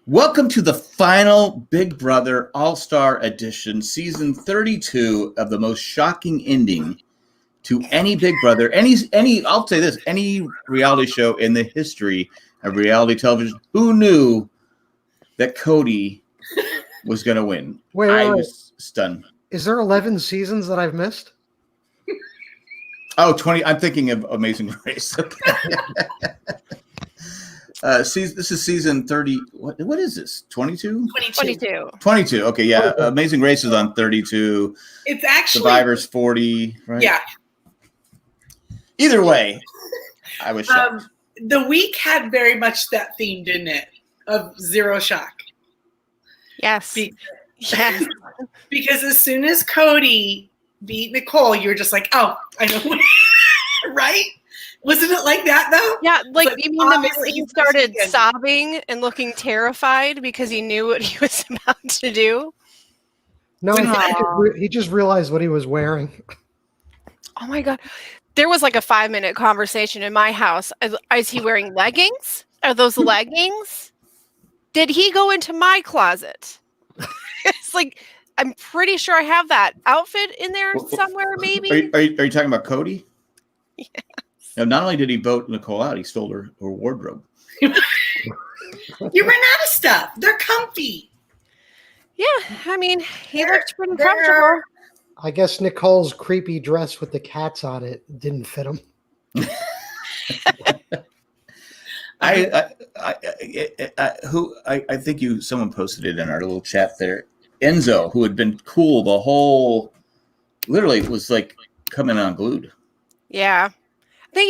Welcome to the final Big Brother All-Star Edition, season 32 of the most shocking ending to any Big Brother, I'll say this, any reality show in the history of reality television. Who knew that Cody was going to win? I was stunned. Is there 11 seasons that I've missed? Oh, 20. I'm thinking of Amazing Race. This is season 30. What is this? 22? 22. 22. Okay, yeah. Amazing Race is on 32. It's actually Survivor's 40, right? Yeah. Either way, I was shocked. The week had very much that theme, didn't it? Of zero shock. Yes. Yes. Because as soon as Cody beat Nicole, you were just like, oh, I know. Right? Wasn't it like that, though? Yeah, like you mean the minute he started sobbing and looking terrified because he knew what he was about to do? No, he just realized what he was wearing. Oh my God. There was like a 5-minute conversation in my house. Is he wearing leggings? Are those leggings? Did he go into my closet? It's like, I'm pretty sure I have that outfit in there somewhere, maybe. Are you talking about Cody? Yes. Now, not only did he vote Nicole out, he stole her wardrobe. You ran out of stuff. They're comfy. Yeah, I mean, he looked pretty comfortable. I guess Nicole's creepy dress with the cats on it didn't fit him. I think someone posted it in our little chat there. Enzo, who had been cool the whole, literally was like coming unglued. Yeah. I think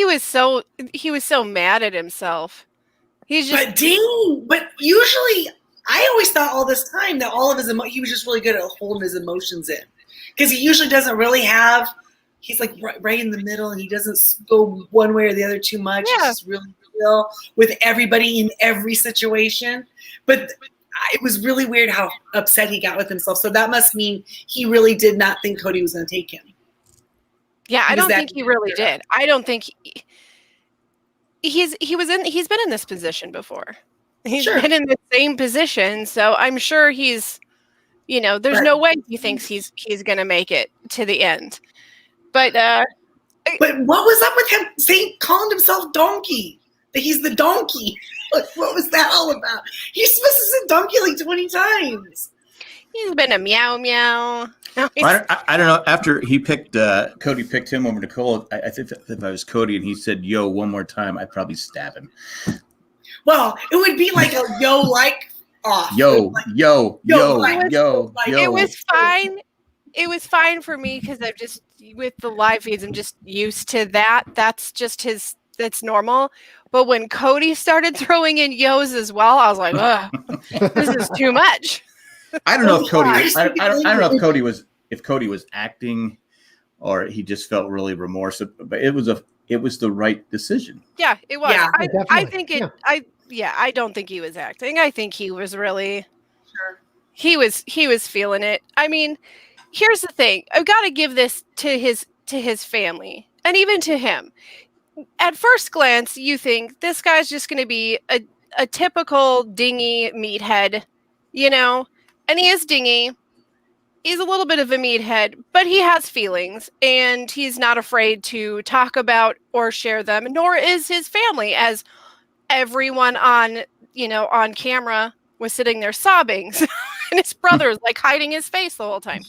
he was so mad at himself. He's just but usually I always thought all this time that all of his he was just really good at holding his emotions in. Because he usually doesn't really have, he's like right in the middle and he doesn't go one way or the other too much. Yeah. He's just really real with everybody in every situation. But it was really weird how upset he got with himself. So that must mean he really did not think Cody was going to take him. Yeah, I don't think he really did. I don't think he's been in this position before. He's been in the same position, so I'm sure he's, there's no way he thinks he's going to make it to the end. But what was up with him calling himself donkey? That he's the donkey. What was that all about? He's supposed to say donkey like 20 times. He's been a meow meow. I don't know. After he Cody picked him over Nicole, I think if I was Cody and he said "yo" one more time, I'd probably stab him. Well, it would be like a yo like off. Yo. It was fine. It was fine for me because I'm just with the live feeds. I'm just used to that. That's just that's normal. But when Cody started throwing in yo's as well, I was like, ugh, this is too much. I don't know if Cody. I don't know if Cody was acting, or he just felt really remorseful. But it was the right decision. Yeah, it was. Yeah, I think it. I don't think he was acting. I think he was really. Sure. He was feeling it. I mean, here's the thing. I've got to give this to his family and even to him. At first glance, you think this guy's just going to be a typical dingy meathead, and he is dingy. He's a little bit of a meathead, but he has feelings, and he's not afraid to talk about or share them, nor is his family, as everyone on camera was sitting there sobbing, and his brother's like hiding his face the whole time.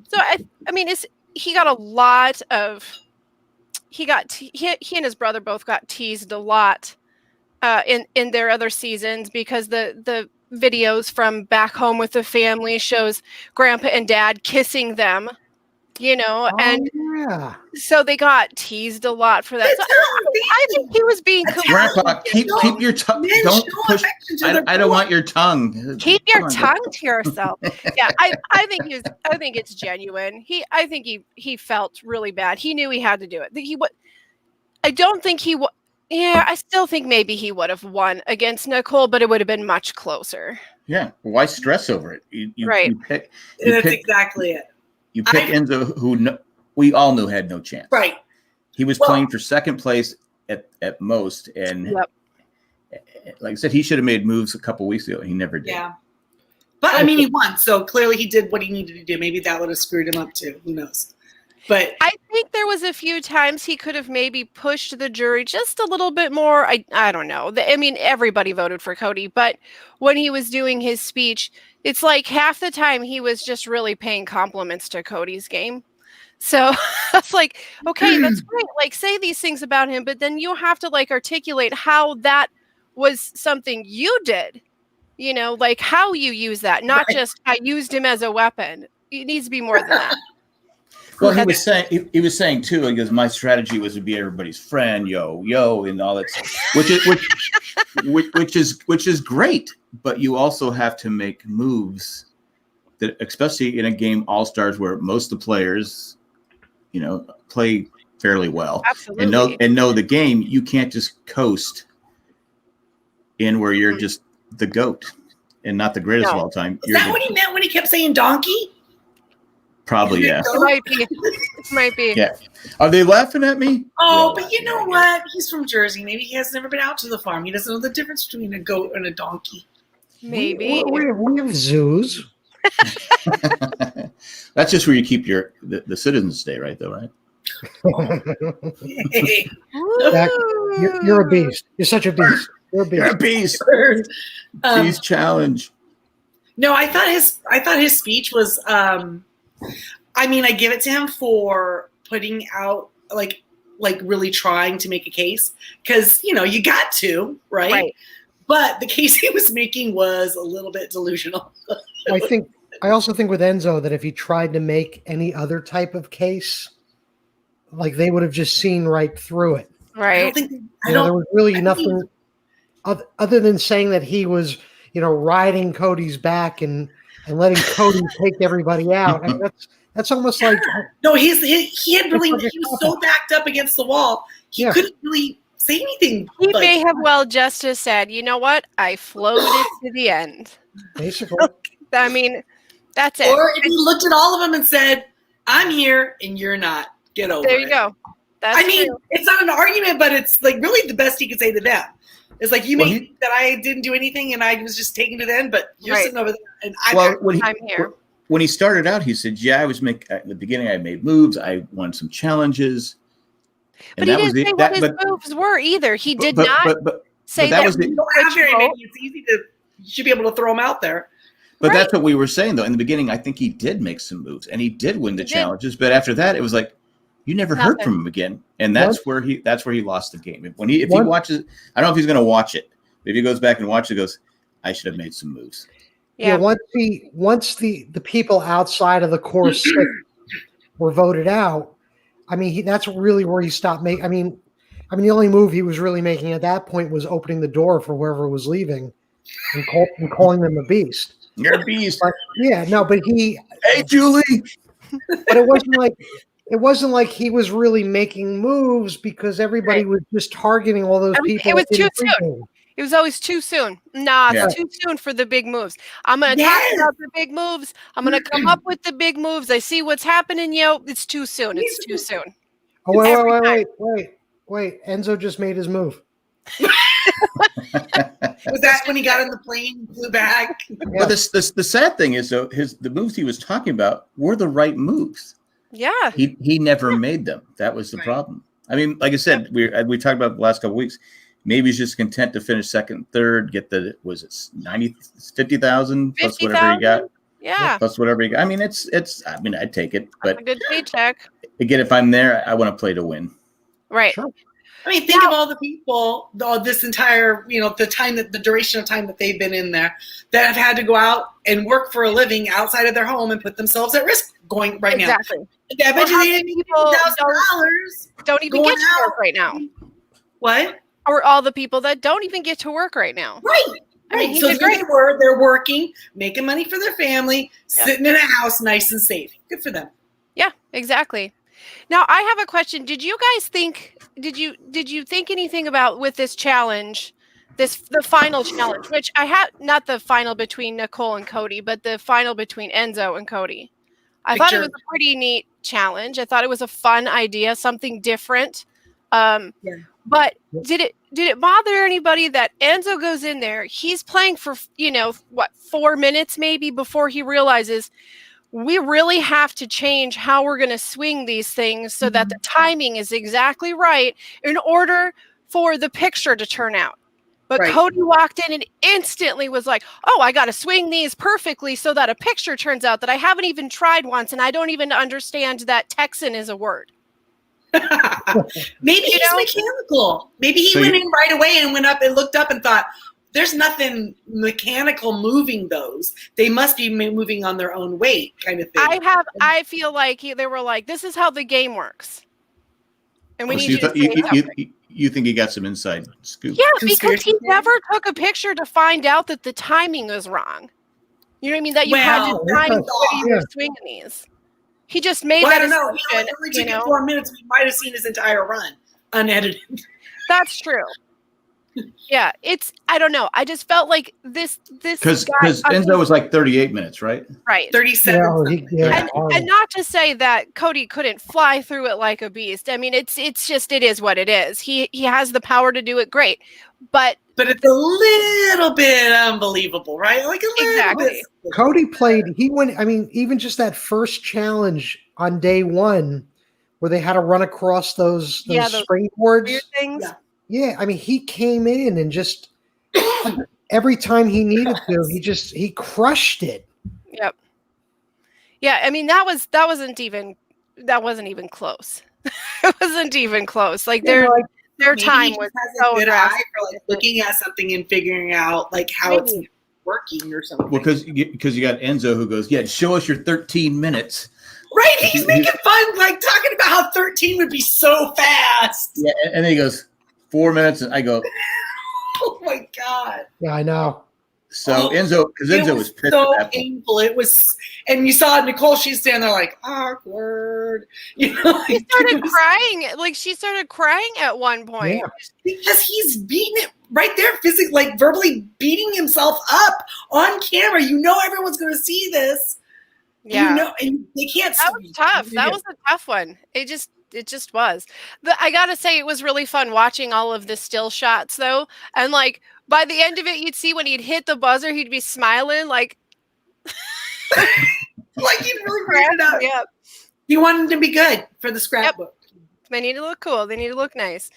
So, I mean, he got a lot of... He and his brother both got teased a lot in their other seasons because the videos from Back Home with the Family shows Grandpa and Dad kissing them, and so they got teased a lot for that. So I think he was being Grandpa, keep your tongue. Don't push. I don't want your tongue. Keep your tongue to yourself. Yeah, I think it's genuine. I think he felt really bad. He knew he had to do it. I don't think he. Yeah, I still think maybe he would have won against Nicole, but it would have been much closer. Yeah, why stress over it? Right. That's exactly it. You pick Enzo, who we all knew had no chance. Right. He was playing for second place at most, and like I said, he should have made moves a couple weeks ago. He never did. Yeah. But I mean, he won, so clearly he did what he needed to do. Maybe that would have screwed him up too. Who knows? But I think there was a few times he could have maybe pushed the jury just a little bit more. I don't know. I mean, everybody voted for Cody, but when he was doing his speech, it's like half the time he was just really paying compliments to Cody's game. So it's like, okay, that's great. Like, say these things about him, but then you have to like articulate how that was something you did. You know, like how you use that, not just I used him as a weapon. It needs to be more than that. Well, he was saying too, because my strategy was to be everybody's friend, yo, and all that stuff, which is great. But you also have to make moves that, especially in a game All-Stars where most of the players, play fairly well. Absolutely. and know the game. You can't just coast in where you're just the GOAT and not the greatest of all time. Is that what he meant when he kept saying donkey? Probably, yeah. It might be. Yeah. Are they laughing at me? Oh, but you know what? He's from Jersey. Maybe he has never been out to the farm. He doesn't know the difference between a goat and a donkey. Maybe. We have zoos. That's just where you keep the citizens stay, right? Though, right? Hey. Zach, you're a beast. You're such a beast. You're a beast. Beast challenge. No, I thought his speech was. I mean, I give it to him for putting out like really trying to make a case because you got to right. But the case he was making was a little bit delusional. I also think with Enzo that if he tried to make any other type of case, like they would have just seen right through it. Right. There was really nothing other than saying that he was, riding Cody's back and letting Cody take everybody out. I mean, that's almost like no. He was so backed up against the wall. He couldn't really say anything. He may have just as said, you know what? I floated to the end. Basically. I mean, that's it. Or if he looked at all of them and said, "I'm here and you're not. Get over it." There you go. That's true. It's not an argument, but it's like really the best he could say to them. It's like you may think that I didn't do anything and I was just taken to the end, but you're sitting over there and I'm here. When he started out, he said, "Yeah, I was at the beginning. I made moves. I won some challenges." But he didn't say what his moves were either. He did not say that. You don't have very many. It's easy you should be able to throw them out there. But that's what we were saying, though. In the beginning, I think he did make some moves and he did win the challenges. But after that, it was like you never heard from him again, and that's where he lost the game. If he watches, I don't know if he's going to watch it. But if he goes back and watches it, he goes, "I should have made some moves." Yeah. Once the people outside of the core six were voted out, I mean, that's really where he stopped making. I mean, the only move he was really making at that point was opening the door for whoever was leaving and calling them a beast. You're a beast. But, but he. Hey, Julie. But it wasn't like he was really making moves because everybody was just targeting all those people. It was too soon. It was always too soon. It's too soon for the big moves. I'm going to talk about the big moves. I'm going to come up with the big moves. I see what's happening. It's too soon. It's too soon. Oh, wait. Enzo just made his move. Was that when he got in the plane and flew back? Yeah. But the sad thing is, though, the moves he was talking about were the right moves. Yeah. He never made them. That was the problem. I mean, like I said, we talked about the last couple of weeks. Maybe he's just content to finish second, third, get 50,000 plus whatever he got. Yeah. Plus whatever he got. I mean, I'd take it. But that's a good paycheck. Again, if I'm there, I want to play to win. Right. Sure. I mean, think of all the people, this entire, the duration of time that they've been in there that have had to go out and work for a living outside of their home and put themselves at risk going right now. Exactly. I bet you they didn't people $1,000. Don't even get to work right now. What? Or all the people that don't even get to work right now. Right. Right. So they're working, making money for their family, sitting in a house nice and safe. Good for them. Yeah, exactly. Now I have a question. Did you guys think anything about with this challenge, the final challenge, which I had not the final between Nicole and Cody, but the final between Enzo and Cody. I thought it was a pretty neat challenge. I thought it was a fun idea, something different. But did it bother anybody that Enzo goes in there? He's playing for 4 minutes maybe before he realizes we really have to change how we're going to swing these things so that the timing is exactly right in order for the picture to turn out. But Right. Cody walked in and instantly was like, oh, I got to swing these perfectly so that a picture turns out that I haven't even tried once and I don't even understand that Texan is a word. Maybe he's mechanical. Maybe he went in right away and went up and looked up and thought, there's nothing mechanical moving those. They must be moving on their own weight, kind of thing. I feel like they were like, this is how the game works. And we need so you think he got some inside scoop? Yeah, because he never took a picture to find out that the timing was wrong. You know what I mean? That you had to time when you were swinging these. He just made that assumption. It only took him 4 minutes. We might have seen his entire run unedited. That's true. Yeah, I don't know. I just felt like this because Enzo was like 38 minutes, right? Right. 37. And not to say that Cody couldn't fly through it like a beast. I mean, it is what it is. He has the power to do it great. But it's a little bit unbelievable, right? Like a little bit. Cody he went, I mean, even just that first challenge on day one where they had to run across those springboards. Things. Yeah. Yeah, I mean, he came in and just every time he needed to, he crushed it. Yep. Yeah, I mean that wasn't even close. It wasn't even close. Like their time was so good eye for like looking at something and figuring out like how it's working or something. Well, because you got Enzo who goes, yeah, show us your 13 minutes. Right, he's making fun, like talking about how 13 would be so fast. Yeah, and then he goes 4 minutes, and I go, oh my god. Yeah, I know. So Enzo was pissed so at that painful. It was, and you saw Nicole. She's standing there like awkward. You know, she started crying. Like she started crying at one point. Yeah. Because he's beating it right there, physically, like verbally beating himself up on camera. You know, everyone's going to see this. Yeah, you know, and they can't. That was tough. That was a tough one. It just was. I gotta say, it was really fun watching all of the still shots, though. And like by the end of it, you'd see when he'd hit the buzzer, he'd be smiling, like like he really ran it out. Yeah, he wanted to be good for the scrapbook. They need to look cool. They need to look nice.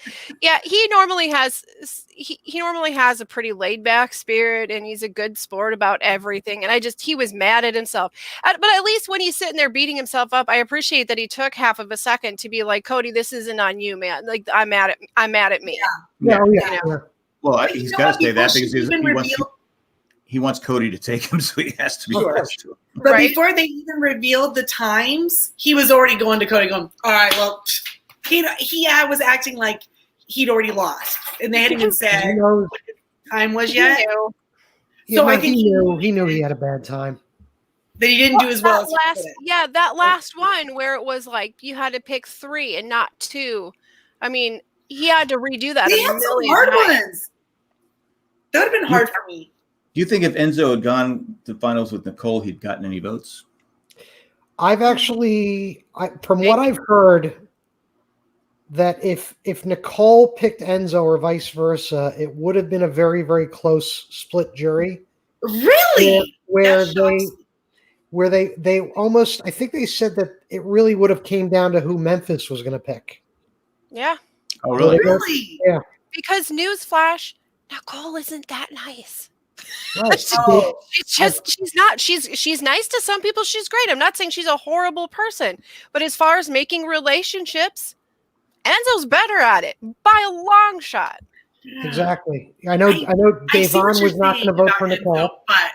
Yeah, he normally has a pretty laid back spirit, and he's a good sport about everything. And he was mad at himself. But at least when he's sitting there beating himself up, I appreciate that he took half of a second to be like, Cody, this isn't on you, man. Like I'm mad at me. Yeah. Well, he's got to say that because he wants Cody to take him, so he has to be close to him. But before they even revealed the times, he was already going to Cody, going, "All right, well." He was acting like he'd already lost, and they hadn't even said what the time was yet. So I think he knew he had a bad time. That he didn't do as well as that last one where it was like you had to pick 3 and not 2. I mean, he had to redo that. They had some hard ones. That would have been hard for me. Do you think if Enzo had gone to finals with Nicole, he'd gotten any votes? I've actually, from what I've heard, that if Nicole picked Enzo or vice versa, it would have been a very, very close split jury. Really? Where they almost, I think they said that it really would have came down to who Memphis was going to pick. Yeah. Oh, really? Really? Yeah. Because newsflash, Nicole isn't that nice. Right. She's nice to some people. She's great. I'm not saying she's a horrible person, but as far as making relationships, Enzo's better at it by a long shot. Exactly. I know Devon was not going to vote for Nicole. But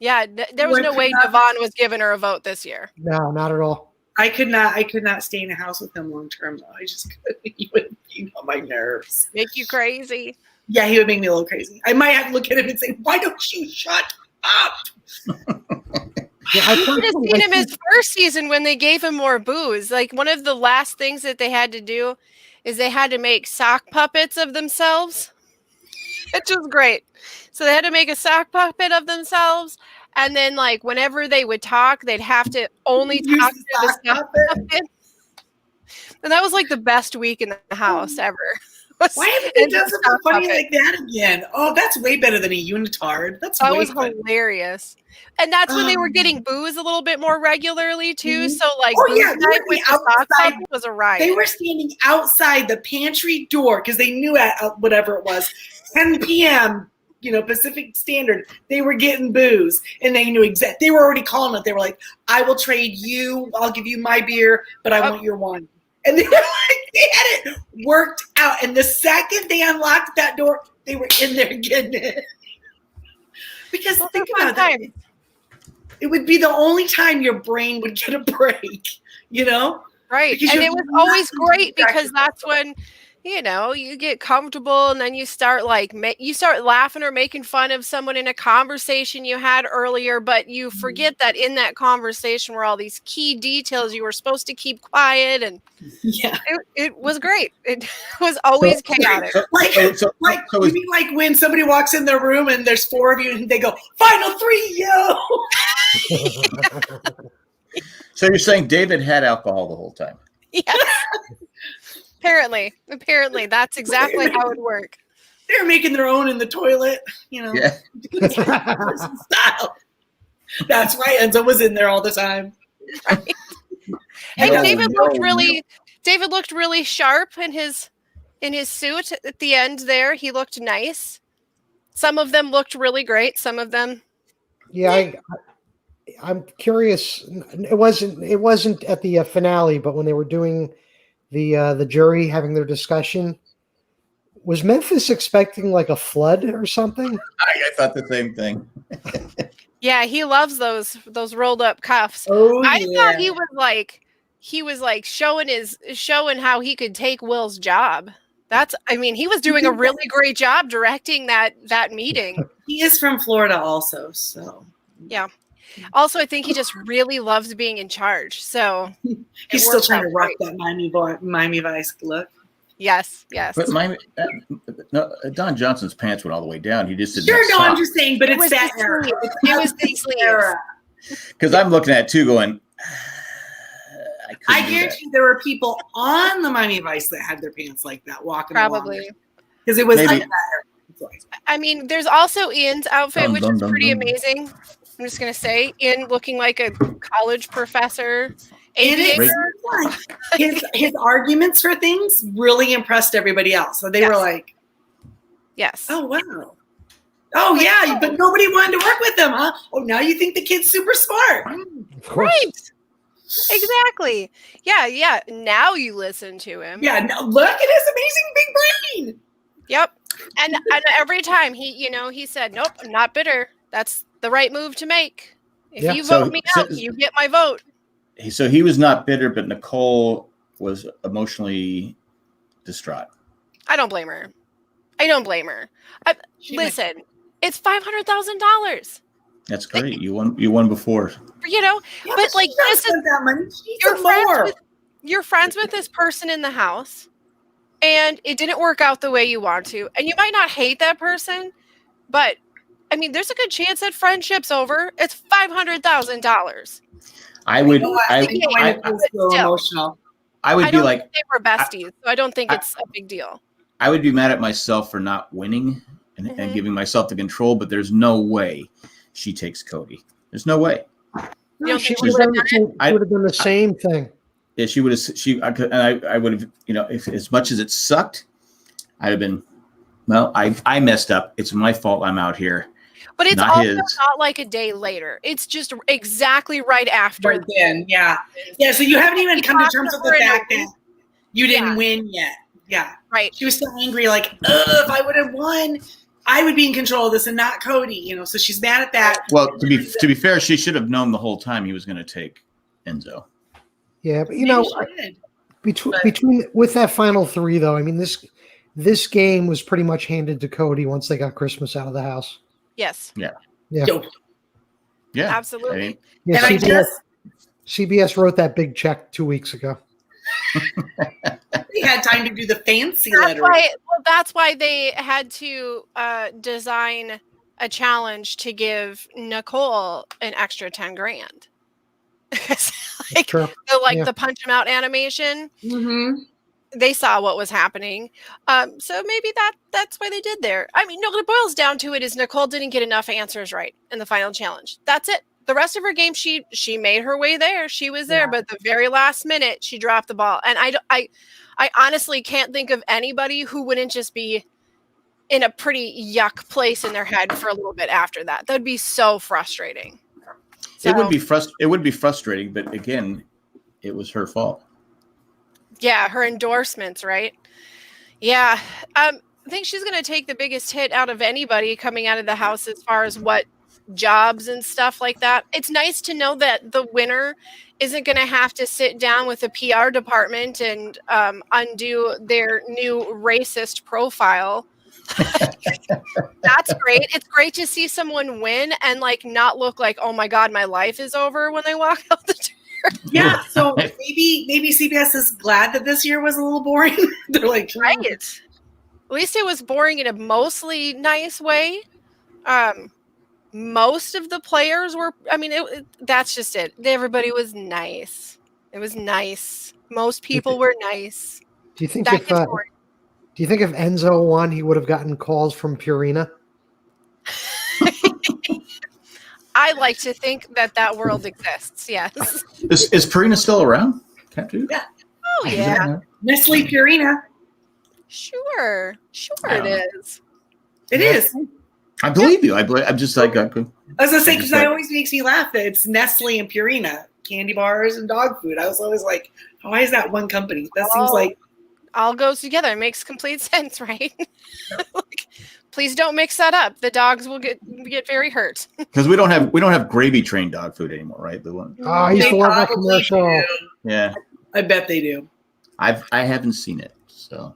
yeah, there was no way Devon was giving her a vote this year. No, not at all. I could not stay in a house with him long term though. I just couldn't. He would my nerves. Make you crazy. Yeah, he would make me a little crazy. I might have to look at him and say, "Why don't you shut up?" Yeah, you should have seen him his first season when they gave him more booze. Like one of the last things that they had to do is they had to make sock puppets of themselves. Which was great. So they had to make a sock puppet of themselves, and then like whenever they would talk, they'd have to only talk to the sock puppet. And that was like the best week in the house ever. Why haven't they and done the something sock funny puppet. like that again? Oh, that's way better than a unitard. That's That way was fun. hilarious. And that's when they were getting booze a little bit more regularly too. Mhm. So like Oh, booze yeah, they night would with be the sock outside. puppet was a They riot. were standing outside the pantry door because they knew at whatever it was, 10 p.m. Pacific Standard, they were getting booze, and they knew they were already calling it. They were like, "I will trade you. I'll give you my beer, but I want your wine." And they were like, they had it worked out. And the second they unlocked that door, they were in there getting it. Because Those think are fun about it. times. It would be the only time your brain would get a break, Right. Because And you it was have always nothing to great distract because yourself that's when, you get comfortable and then you start you start laughing or making fun of someone in a conversation you had earlier, but you forget that in that conversation were all these key details you were supposed to keep quiet, and Yeah. it was great. It was always chaotic. Like So you mean like when somebody walks in their room and there's 4 of you and they go, "Final 3, yo!" So you're saying David had alcohol the whole time? Yes. Apparently that's exactly how it worked. They're making their own in the toilet, Yeah. style. That's right. Enzo was in there all the time. And No, David looked really sharp in his suit at the end there. He looked nice. Some of them looked really great. Some of them, Yeah, I'm curious. It wasn't at the finale, but when they were doing the jury having their discussion, was Memphis expecting like a flood or something? I thought the same thing. yeah, he loves those rolled up cuffs. Oh, I yeah. thought he was like showing how he could take Will's job. He was doing a really great job directing that meeting. He is from Florida also, so. Yeah. Also, I think he just really loves being in charge. So He's still trying to rock that Miami Vice look. Yes. But Don Johnson's pants went all the way down. He just didn't. Sure, no, have I'm just saying, but It it's was that the era. sleeves. It was the sleeves. era. Because I'm looking at it too, going. I guarantee you there were people on the Miami Vice that had their pants like that walking Probably. because it was Maybe. like that. There's also Ian's outfit, Dum, which dum, is dum, pretty dum. amazing. I'm just gonna say, Ian looking like a college professor, And aviator. it's like his arguments for things really impressed everybody else. So they were Yes. like, Yes. "Oh wow, oh yeah," but nobody wanted to work with them, huh? Oh, now you think the kid's super smart? Of course. Right. Exactly. Yeah. Now you listen to him. Yeah, no, look at his amazing big brain. Yep. And every time he said, "Nope, I'm not bitter. That's the right move to make. If Yeah. you So- vote me out, you get my vote." So he was not bitter, but Nicole was emotionally distraught. I don't blame her. Listen, it's $500,000. That's great. You won before. Yeah, But like she don't this is spend that money. She needs you're some friends more. with you're friends with this person in the house, and it didn't work out the way you want to, and you might not hate that person, but there's a good chance that friendship's over. It's $500,000. I would. You know what? I think I mine was so still. emotional. I would I be don't like. think they were besties, so I don't think it's a big deal. I would be mad at myself for not winning and Mhm. giving myself the control. But there's no way she takes Cody. There's no way. You don't She think would she have would've done the same thing. Yeah, she would have. I would have. If as much as it sucked, I'd have been. Well, I messed up. It's my fault. I'm out here. But it's Not also his. not like a day later. It's just exactly right after. Right then, yeah. So you haven't even come to talked terms to with her the in a fact that week. you didn't Yeah. win yet. Yeah, Right. she was still angry. Like, if I would have won, I would be in control of this and not Cody. So she's mad at that. Well, to be fair, she should have known the whole time he was going to take Enzo. Yeah, but Maybe she did. between with that final 3 though, this game was pretty much handed to Cody once they got Christmas out of the house. Yes. Yeah. Yo, Yeah, Absolutely. I mean, Yeah, and I just CBS wrote that big check 2 weeks ago. they had time to do the fancy That's letter. that's why they had to design a challenge to give Nicole an extra 10 grand. True. the Yeah. the punch him out animation. Mm-hmm. they saw what was happening. So maybe that's why they did there. I mean, no, what it boils down to it is Nicole didn't get enough answers right in the final challenge. That's it. The rest of her game, she made her way there. She was there, but the very last minute, she dropped the ball. And I honestly can't think of anybody who wouldn't just be in a pretty yuck place in their head for a little bit after that. That'd be so frustrating. So, It would be frustrating, but again, it was her fault. yeah, her endorsements, right? Yeah. I think she's going to take the biggest hit out of anybody coming out of the house as far as what jobs and stuff like that. It's nice to know that the winner isn't going to have to sit down with the PR department and undo their new racist profile. That's great. It's great to see someone win and like not look like, oh my God, my life is over when they walk out the door. Yeah, so maybe CBS is glad that this year was a little boring. They're like, Right. At least it was boring in a mostly nice way. Most of the players were, I mean, that's just it. Everybody was nice. It was nice. Most people were nice. Do you think That if gets boring. do you think if Enzo won, he would have gotten calls from Purina? I like to think that world exists. Yes. Is Purina still around? Can't do. Yeah. Oh yeah. Nestle Purina. Sure. I It don't know. is. It is. I believe you. I'm just like, I was gonna say because that always makes me laugh that it's Nestle and Purina, candy bars and dog food. I was always like, why is that one company? That seems like all goes together. It makes complete sense, right? Like, please don't mix that up. The dogs will get very hurt. because we don't have gravy trained dog food anymore, right? The one. Oh, I used they to love that probably commercial. do. Yeah, I bet they do. I haven't seen it. So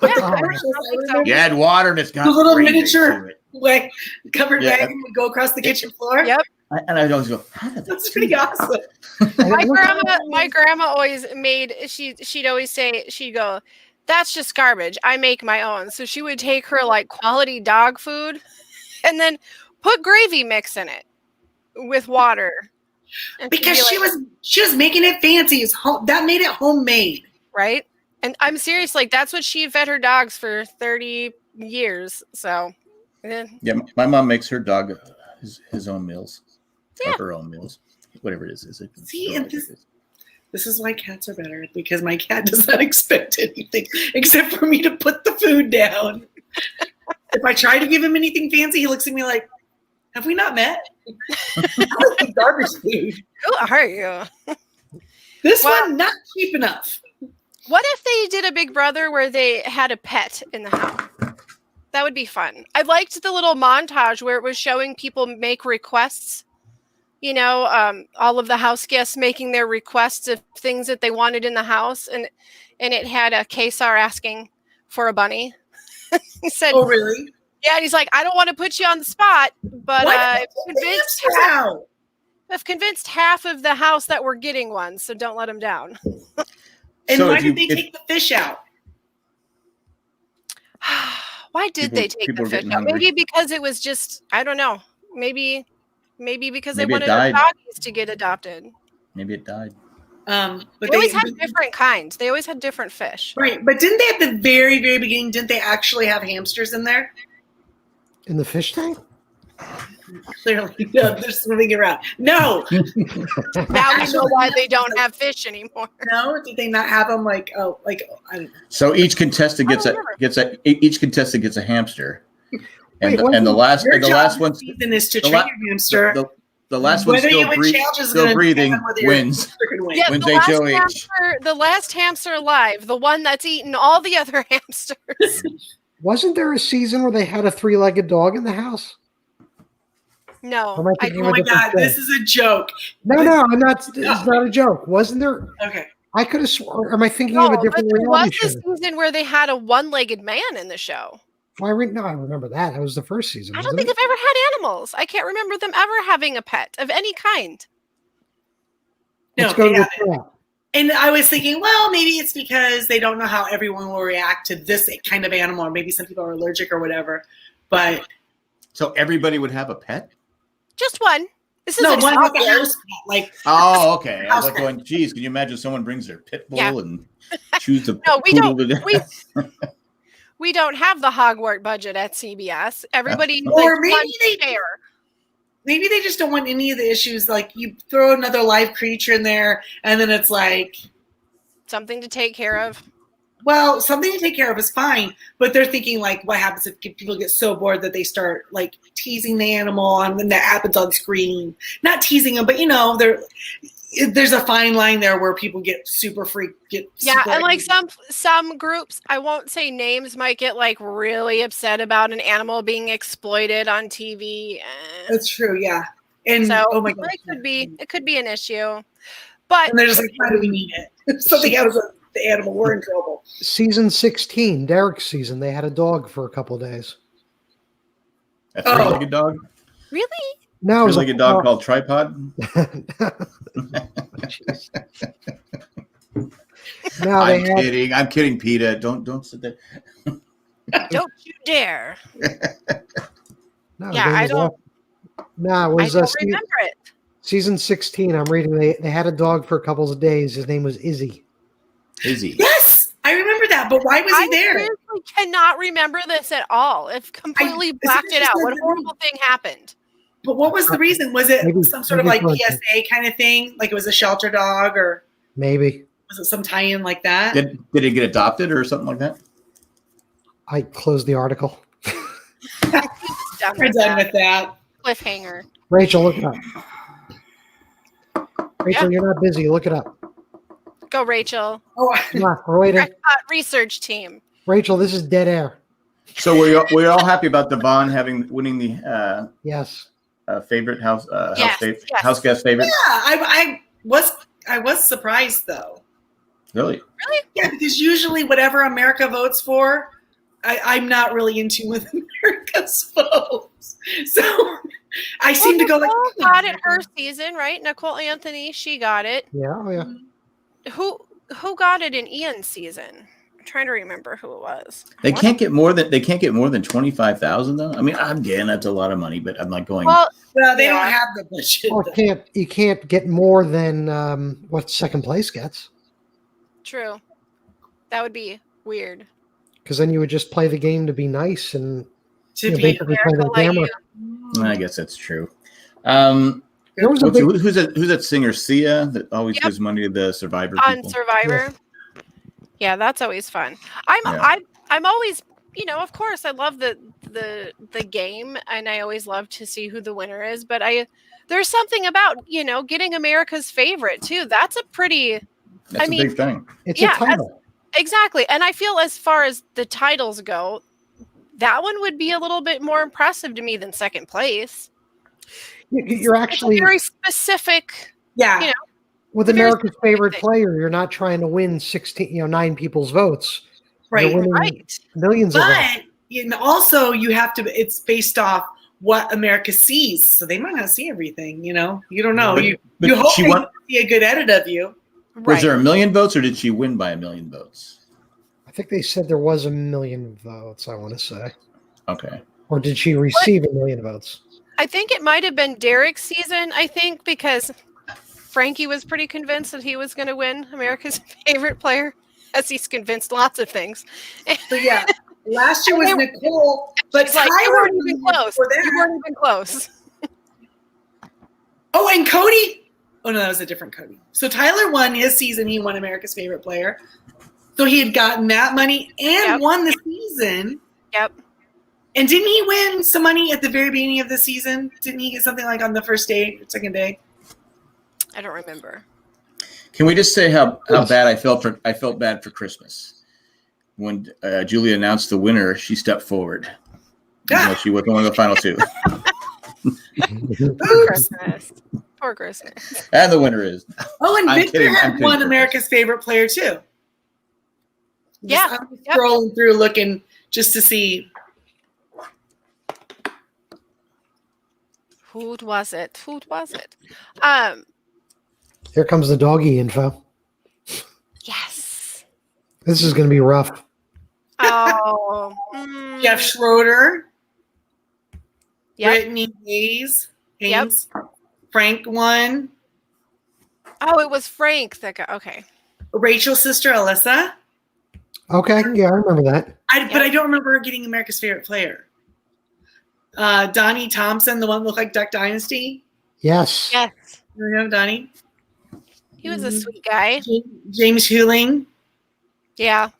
But the Oh. commercials, I remember you add water and it's got The little gravy miniature- to it. like covered Yeah. wagon would go across the kitchen floor. Yep. And I always go, how did that That's do pretty that? awesome. My grandma always made, she'd always say, she'd go, that's just garbage. I make my own. So she would take her like quality dog food and then put gravy mix in it with water. And she'd Because be like, she was making it fancy. It's that made it homemade. right. And I'm serious, like that's what she fed her dogs for 30 years. So Yeah, my mom makes her dog his own meals. Yeah. Or her own meals. Whatever it is. See, and this is why cats are better, because my cat does not expect anything except for me to put the food down. If I try to give him anything fancy, he looks at me like, have we not met? I like garbage food. who are you? This Well- one, not cheap enough. What if they did a Big Brother where they had a pet in the house? That would be fun. I liked the little montage where it was showing people make requests. You know, all of the house guests making their requests of things that they wanted in the house, and it had a Kesar asking for a bunny. He said, Oh, really? "Yeah." And he's like, "I don't want to put you on the spot, but What? I've Get the convinced hamsters out. I've convinced half of the house that we're getting one, so don't let them down." And So why if you- did they if- take the fish out? Why did they take people the are fish getting out? hungry. Maybe because it was just, I don't know. Maybe because Maybe they it wanted their died. doggies to get adopted. Maybe it died. But They always had different kinds. They always had different fish. right. But didn't they at the very, very beginning? Didn't they actually have hamsters in there? In the fish tank? Clearly, no. They're swimming around. No, Now we know why they don't have fish anymore. no. Did they not have them? I don't know. So each contestant I gets don't each contestant gets a hamster. And, Wait, the, and the last Your and the job last this one season is to the train la- your hamster. the last one Whether you still, win challenges is still gonna breathing depend on whether your wins. hamster can win. Yeah, Wins HOH. the last hamster alive, the one that's eaten all the other hamsters. Wasn't there a season where they had a 3-legged dog in the house? No, Am I I thinking Oh of a my different god, this is a joke. No, I'm not. It's not a joke. Wasn't there? Okay. I could have sworn. Am I thinking no, of a but different there was reality show? this season where they had a one-legged man in the show. No, I remember that. That was the first season. I don't wasn't think it? I've ever had animals. I can't remember them ever having a pet of any kind. No, Let's go to they the haven't. trap. And I was thinking, well, maybe it's because they don't know how everyone will react to this kind of animal, or maybe some people are allergic or whatever. But So everybody would have a pet? Just one. This No, is one with the house cat. Like, Oh, okay. I was like House going, geez, can you imagine someone brings their pit bull Yeah. and chews the No, we poodle don't. to death? We don't have the Hogwarts budget at CBS. Everybody Or like, maybe wants they- to share. maybe they just don't want any of the issues. Like, you throw another live creature in there, and then it's like, Something to take care of. well, something to take care of is fine, but they're thinking like, what happens if people get so bored that they start like teasing the animal, and then that happens on screen? Not teasing them, but there's a fine line there where people get super freaked. Yeah, and like some groups, I won't say names, might get like really upset about an animal being exploited on TV. That's true, yeah. And So oh my god, it could be an issue. But and they're just like, why do we need it? If something happens with the animal, we're in trouble. Season 16, Derek's season, they had a dog for a couple of days. A three-legged dog? really? Now it's Three-legged dog called Tripod? now they I'm have kidding. I'm kidding, Peter. Don't sit there. Don't you dare. no, Yeah, I don't No, it I was don't remember it. season 16. I'm reading. They had a dog for a couple of days. His name was Izzy. Izzy. Yes, I remember that, but why was I he there? seriously cannot remember this at all. I've completely blacked it out. What horrible thing happened? But what was the reason? Was it Maybe- some sort of maybe like it's not- PSA kind of thing? Like it was a shelter dog, or Maybe was it some tie-in like that? Did it get adopted or something like that? I closed the article. Done We're with done that. with that. Cliffhanger. Rachel, look it up. Rachel, you're not busy. Look it up. Go, Rachel. Oh, Come on, we're waiting. Research team. Rachel, this is dead air. So we're all happy about Devon winning the Yes. favorite house Yes, yes. house guest favorite. yeah, I was surprised though. Really? Yeah, because usually whatever America votes for, I'm not really into with America's votes. So I seem to go like, Nicole got it her season, right? Nicole Anthony, she got it. Yeah. Oh, yeah. Who got it in Ian's season? I'm trying to remember who it was. They can't get more than 25,000 though. I mean, again, that's a lot of money, but I'm like going. Well, well, they Yeah. don't have the budget. Well, you can't get more than what second place gets, true. That would be weird. because then you would just play the game to be nice and To be basically play the America let camera. you- I guess that's true. There was a Who's big, who's that singer Sia that always Yep. gives money to the Survivor on people? Survivor. Yeah, that's always fun. Yeah. I'm always, of course I love the game, and I always love to see who the winner is, but there's something about, getting America's favorite too. That's a pretty That's a big thing. it's yeah, a title. exactly. And I feel as far as the titles go, that one would be a little bit more impressive to me than second place. You're It's a actually very specific. Yeah. You know, with it's a very America's favorite thing. player. You're not trying to win 9 people's votes. Right. You're winning Right. millions of votes. But also you have to. It's based off what America sees, so they might not see everything. You don't know. But- you but hope she they won. see a good edit of you. Was Right. there 1 million votes, or did she win by 1 million votes? I think they said there was 1 million votes. I want to say, Okay. or did she receive 1 million votes? I think it might have been Derek's season, because Frankie was pretty convinced that he was going to win America's favorite player, as he's convinced lots of things. But yeah, last year was And they- Nicole, but It's like, you Tyler weren't even won close. before that. You weren't even close. Oh, and Cody. Oh no, that was a different Cody. So Tyler won his season. He won America's favorite player. So he had gotten that money and Yep. won the season. Yep. And didn't he win some money at the very beginning of the season? Didn't he get something like on the first day or second day? I don't remember. Can we just say how bad I felt bad for Christmas when Julia announced the winner? She stepped forward. Even though she wasn't one of the final two, Poor Christmas. Poor Christmas. and the winner is. Oh, and I'm Victor kidding, I'm had kidding, won Chris. America's favorite player too. Yeah, I'm just yep. scrolling through looking just to see. Who was it? Here comes the doggy info. Yes. This is going to be rough. Oh. Jeff Schroeder, Yep. Brittany Hayes. Yep. Frank won. Oh, it was Frank that got okay. Rachel's sister, Alyssa. Okay, yeah, I remember that. But I don't remember her getting America's Favorite Player. Donnie Thompson, the one that looked like Duck Dynasty. Yes. Yes. You know Donnie? He was a sweet guy. James Huling. Yeah.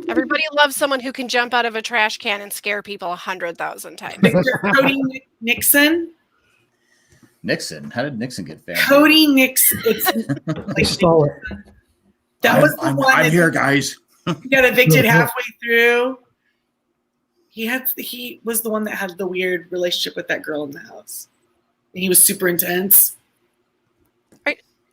Everybody loves someone who can jump out of a trash can and scare people 100,000 times. Cody Nixon. Nixon. How did Nixon get famous? Cody Nixon. I stole it. That was the I'm one that here, guys. got evicted halfway through. He was the one that had the weird relationship with that girl in the house. And he was super intense.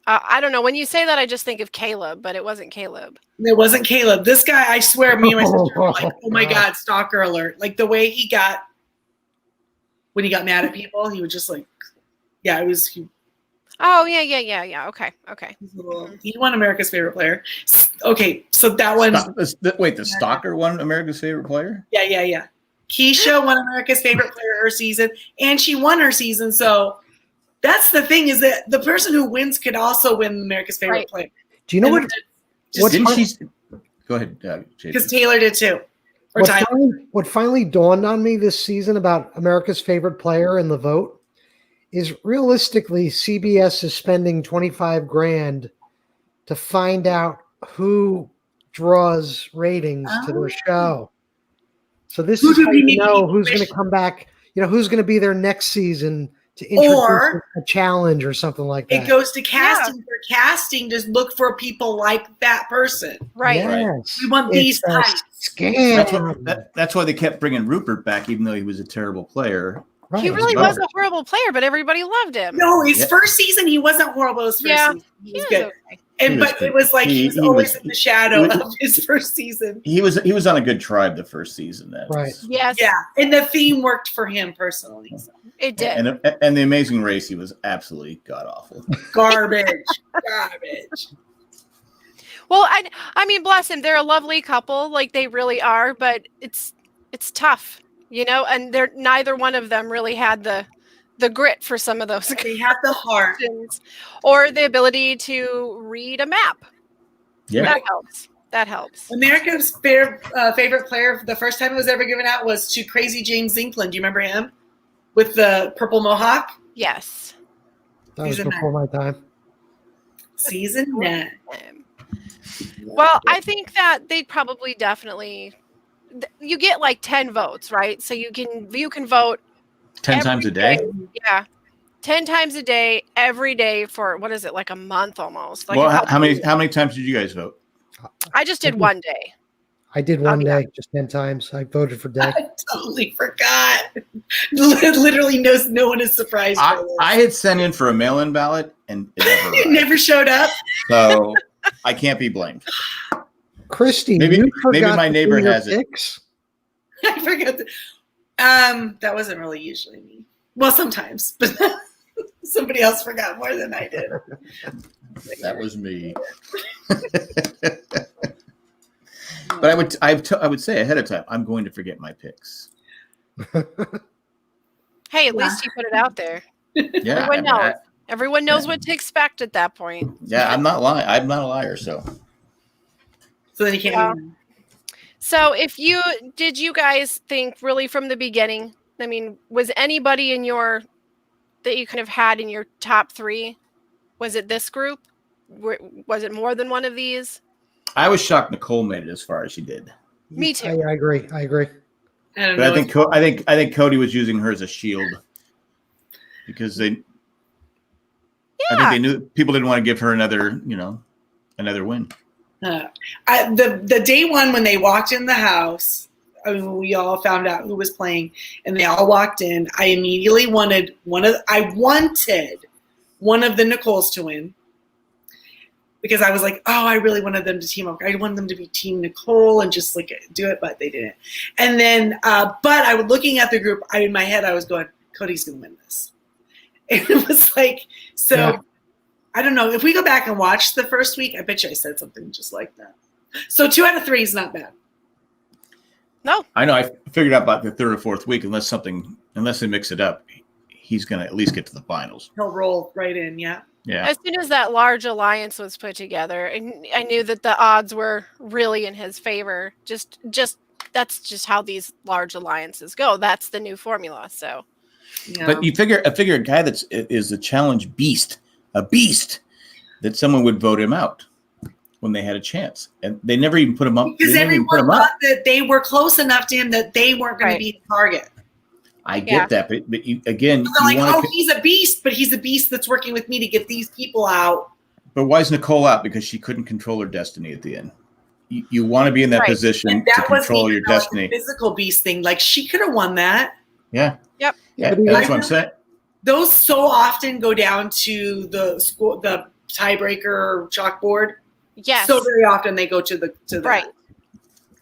I don't know. When you say that, I just think of Caleb, but it wasn't Caleb. It wasn't Caleb. This guy, I swear, me and my sister were like, oh my God, stalker alert. Like the way he got, when he got mad at people, he would just like, yeah, it was, Oh, yeah. Okay. he won America's Favorite Player. Okay, so that one. Wait, the stalker won America's Favorite Player? Yeah. Keisha won America's Favorite Player her season, and she won her season. So that's the thing, is that the person who wins could also win America's Favorite Player. Do you know what? Didn't she? Go ahead, Because Taylor did too. Or What Tyler. what finally dawned on me this season about America's Favorite Player and the vote is realistically CBS is spending $25,000 to find out who draws ratings to their show. So this is how you know who's going to come back. You know who's going to be there next season to introduce a challenge or something like that. It goes to casting for casting to look for people like that person. Right. Yes. We want these It's a types. scam. That's why they kept bringing Rupert back, even though he was a terrible player. Right. He really was a horrible player, but everybody loved him. No, his first season he wasn't horrible. His first season he was good. Okay. But it was like he was always in the shadow of his first season. He was on a good tribe the first season. Yes. Yeah, and the theme worked for him personally. So. It did. And the Amazing Race, he was absolutely god awful. Garbage. Well, I mean, bless him. They're a lovely couple, like they really are, but it's tough, you know. And neither one of them really had the grit for some of those. They have the heart or the ability to read a map. Yeah, that helps. America's favorite player, the first time it was ever given out was to Crazy James Zinkland. Do you remember him with the purple mohawk? Yes. That was before my time. Season 9. Well, I think that they'd probably definitely. You get like 10 votes, right? So you can vote 10 times a day. Yeah, 10 times a day, every day for what is it, like a month almost? Like Well, how many times did you guys vote? I just did one day. I did one day, just 10 times. I voted for Dave. I totally forgot. Literally, no one is surprised. I had sent in for a mail-in ballot and it never arrived. It never showed up. So I can't be blamed. Christy, Maybe forgot my to neighbor do your has it. picks? I forgot. That wasn't really usually me. Well, sometimes, but somebody else forgot more than I did. That was me. But I would say ahead of time, I'm going to forget my picks. Hey, at least you put it out there. Yeah, Everyone knows. Everyone knows what to expect at that point. Yeah, I'm not lying. I'm not a liar. So then you can't. Yeah. So did you guys think really from the beginning? I mean, was anybody that you could have had in your top 3? Was it this group? Was it more than one of these? I was shocked Nicole made it as far as she did. Me too. I agree. I But I think Cody was using her as a shield because I think they knew people didn't want to give her another win. The day one when they walked in the house, I mean, we all found out who was playing, and they all walked in. I immediately wanted one of the Nicoles to win because I was like, oh, I really wanted them to team up. I wanted them to be Team Nicole and just like do it, but they didn't. And then, but I was looking at the group. In my head, I was going, Cody's going to win this. And it was like, so. Yeah. I don't know. If we go back and watch the first week, I bet you I said something just like that. So 2 out of 3 is not bad. No. I know. I figured out about the 3rd or 4th week, unless they mix it up, he's going to at least get to the finals. He'll roll right in. Yeah. Yeah. As soon as that large alliance was put together, and I knew that the odds were really in his favor. Just that's just how these large alliances go. That's the new formula. So, Yeah. But I figure a guy is a challenge beast, that someone would vote him out when they had a chance, and they never even put him up. Because They never even put everyone him up. thought that they were close enough to him that they weren't going Right. to be the target. I get Yeah. that, but again, They're like, you want oh, to. he's a beast, but he's a beast that's working with me to get these people out. But why is Nicole out? Because she couldn't control her destiny at the end. You want to be in that Right. position And to that was control your like destiny. a physical beast thing. Like she could have won that. Yeah. Yep. Yeah, But that's what I'm saying. Those so often go down to the tiebreaker or chalkboard. yes. So very often they go to the Right.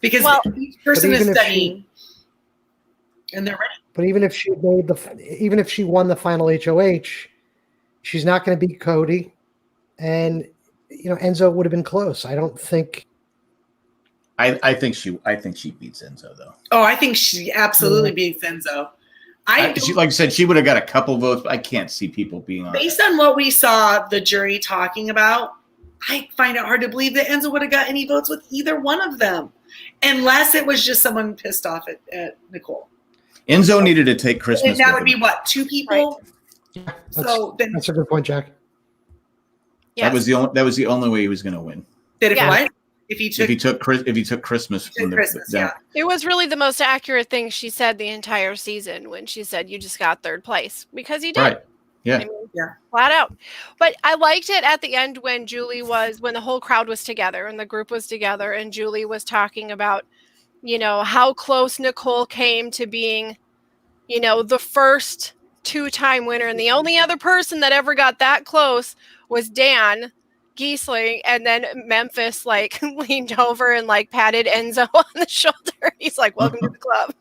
because Well- each person But is even if studying and they're ready. But even if she won the final HOH, she's not going to beat Cody, and Enzo would have been close. I don't think. I think she beats Enzo though. Oh, I think she absolutely beats Enzo. Like I said, she would have got a couple votes, but I can't see people being on. Based on what we saw the jury talking about, I find it hard to believe that Enzo would have got any votes with either one of them, unless it was just someone pissed off at Nicole. Enzo needed to take Christmas. And that with would be him. what, 2 people? So then That's a good point, Jack. Yes. That was the only way he was going to win. that if Yeah. what? If he took If he took Christmas from the Christmas, down. yeah. It was really the most accurate thing she said the entire season when she said you just got third place because he did. Right. Yeah. I mean, Yeah. flat out. But I liked it at the end when when the whole crowd was together and the group was together and Julie was talking about, how close Nicole came to being, the first 2-time winner. And the only other person that ever got that close was Dan Giesling, and then Memphis leaned over and patted Enzo on the shoulder. He's like, "Welcome to the club."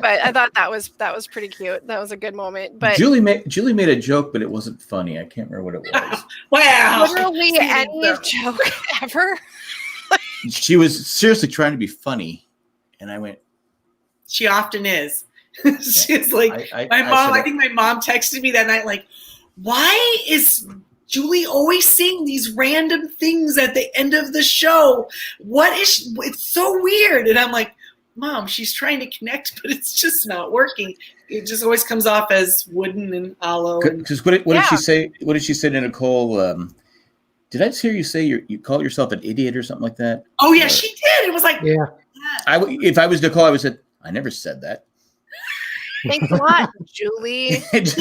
But I thought that was pretty cute. That was a good moment. But Julie made a joke, but it wasn't funny. I can't remember what it was. wow. literally See, any so- joke ever. She was seriously trying to be funny, and I went. She often is. She's like my mom. I think my mom texted me that night, like, why is Julie always saying these random things at the end of the show? It's so weird. And I'm like, Mom, she's trying to connect, but it's just not working. It just always comes off as wooden and hollow. Because what did she say? What did she say to Nicole? Did I just hear you say you call yourself an idiot or something like that? Oh yeah, she did. It was like, Yeah. If I was Nicole, I would have said, I never said that. Thanks a lot, Julie. just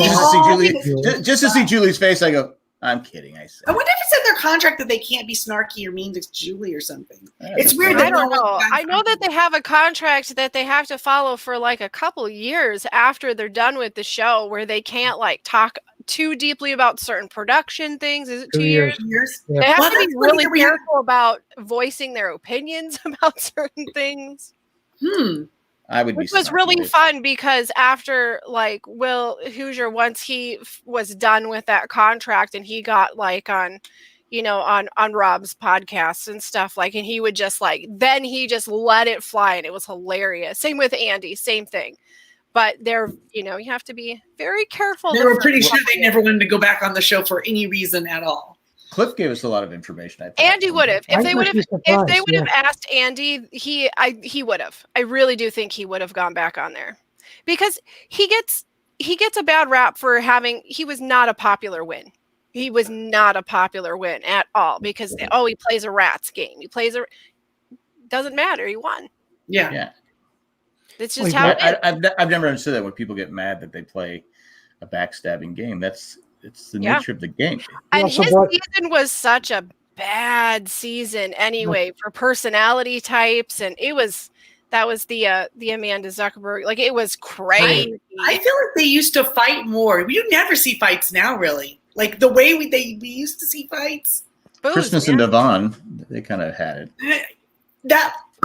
to see Julie's face, I go, I'm kidding. I said. I wonder if it's in their contract that they can't be snarky or mean to Julie or something. It's weird. I that don't no know. one got I know that they have a contract that they have to follow for a couple years after they're done with the show, where they can't talk too deeply about certain production things. Is it 2 years? years. Yeah. They have Well, to be that's funny really that we have- careful about voicing their opinions about certain things. I would Which be was really snarky. fun because after Will Hoosier, once he was done with that contract and he got on Rob's podcasts and stuff, and he would just then he just let it fly and it was hilarious. Same with Andy, same thing. But you have to be very careful. They were pretty sure they never wanted to go back on the show for any reason at all. Cliff gave us a lot of information. I thought. Andy would have I if they would have was if they surprised, would have asked Andy. He would have. I really do think he would have gone back on there because he gets a bad rap for he was not a popular win. He was not a popular win at all because he plays a rats game. Doesn't matter. He won. Yeah. Yeah. It's just how it is. I've never understood that when people get mad that they play a backstabbing game. It's the Yeah. nature of the game. And also his brought- season was such a bad season anyway for personality types, and that was the Amanda Zuckerberg. It was crazy. I feel like they used to fight more. You never see fights now, really. The way we used to see fights. Booze, Christmas man. and Devon, they kind of had it.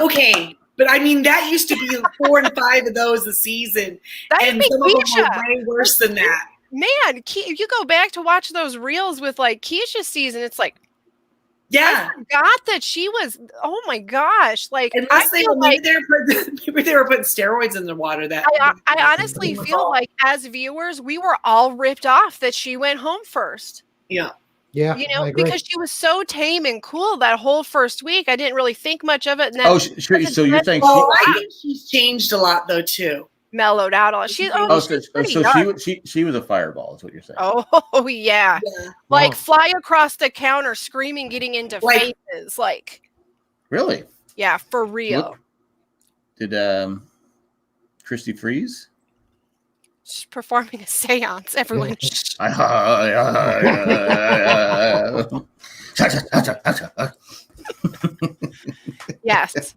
Okay, but I mean that used to be 4 and 5 of those a season, That'd and be some of them Keisha. were way worse than that. Man, if you go back to watch those reels with Keisha's season, it's Yeah. I forgot that she was. Oh my gosh! Like Unless I feel like maybe they were putting steroids in the water. I honestly feel like as viewers, we were all ripped off that she went home first. Yeah. Yeah, You I know, agree. because she was so tame and cool that whole first week. I didn't really think much of it. And then Oh, sure. So you're saying Well, I think she's changed a lot though too. mellowed out a lot. She's so pretty dark. she was a fireball, is what you're saying. Oh yeah. Yeah. Like Wow. fly across the counter, screaming, getting into Like- faces. Like, Really? yeah, for real. Did Christy freeze? She's performing a seance. Everyone, shh. Yes,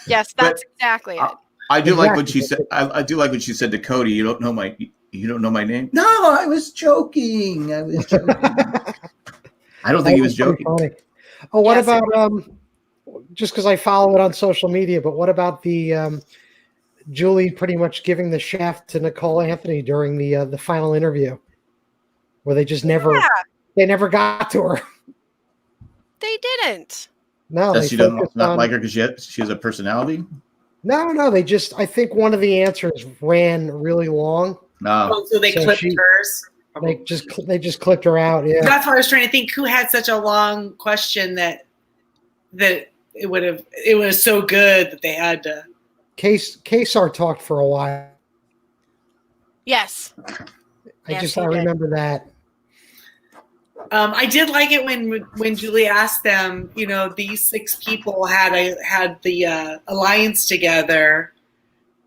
yes, that's exactly it. I do like what Exactly. she said. I do like what she said to Cody. You don't know my name. No, I was joking. I don't think he was That pretty joking. funny. Oh, what Yes, it about just because I follow it on social media, but what about the Julie pretty much giving the shaft to Nicole Anthony during the final interview, where they just never got to her. They didn't. No, Does they she doesn't focused not on- like her because she has a personality? No, they just. I think one of the answers ran really long. No. Oh, so they So clipped she- hers. They just clipped her out. Yeah, That's why I was trying to think who had such a long question that it was so good that they had to. Kesar talked for a while. Yes. I Yes, I he did. remember that. I did like it when Julie asked them. You know, these 6 people had the alliance together,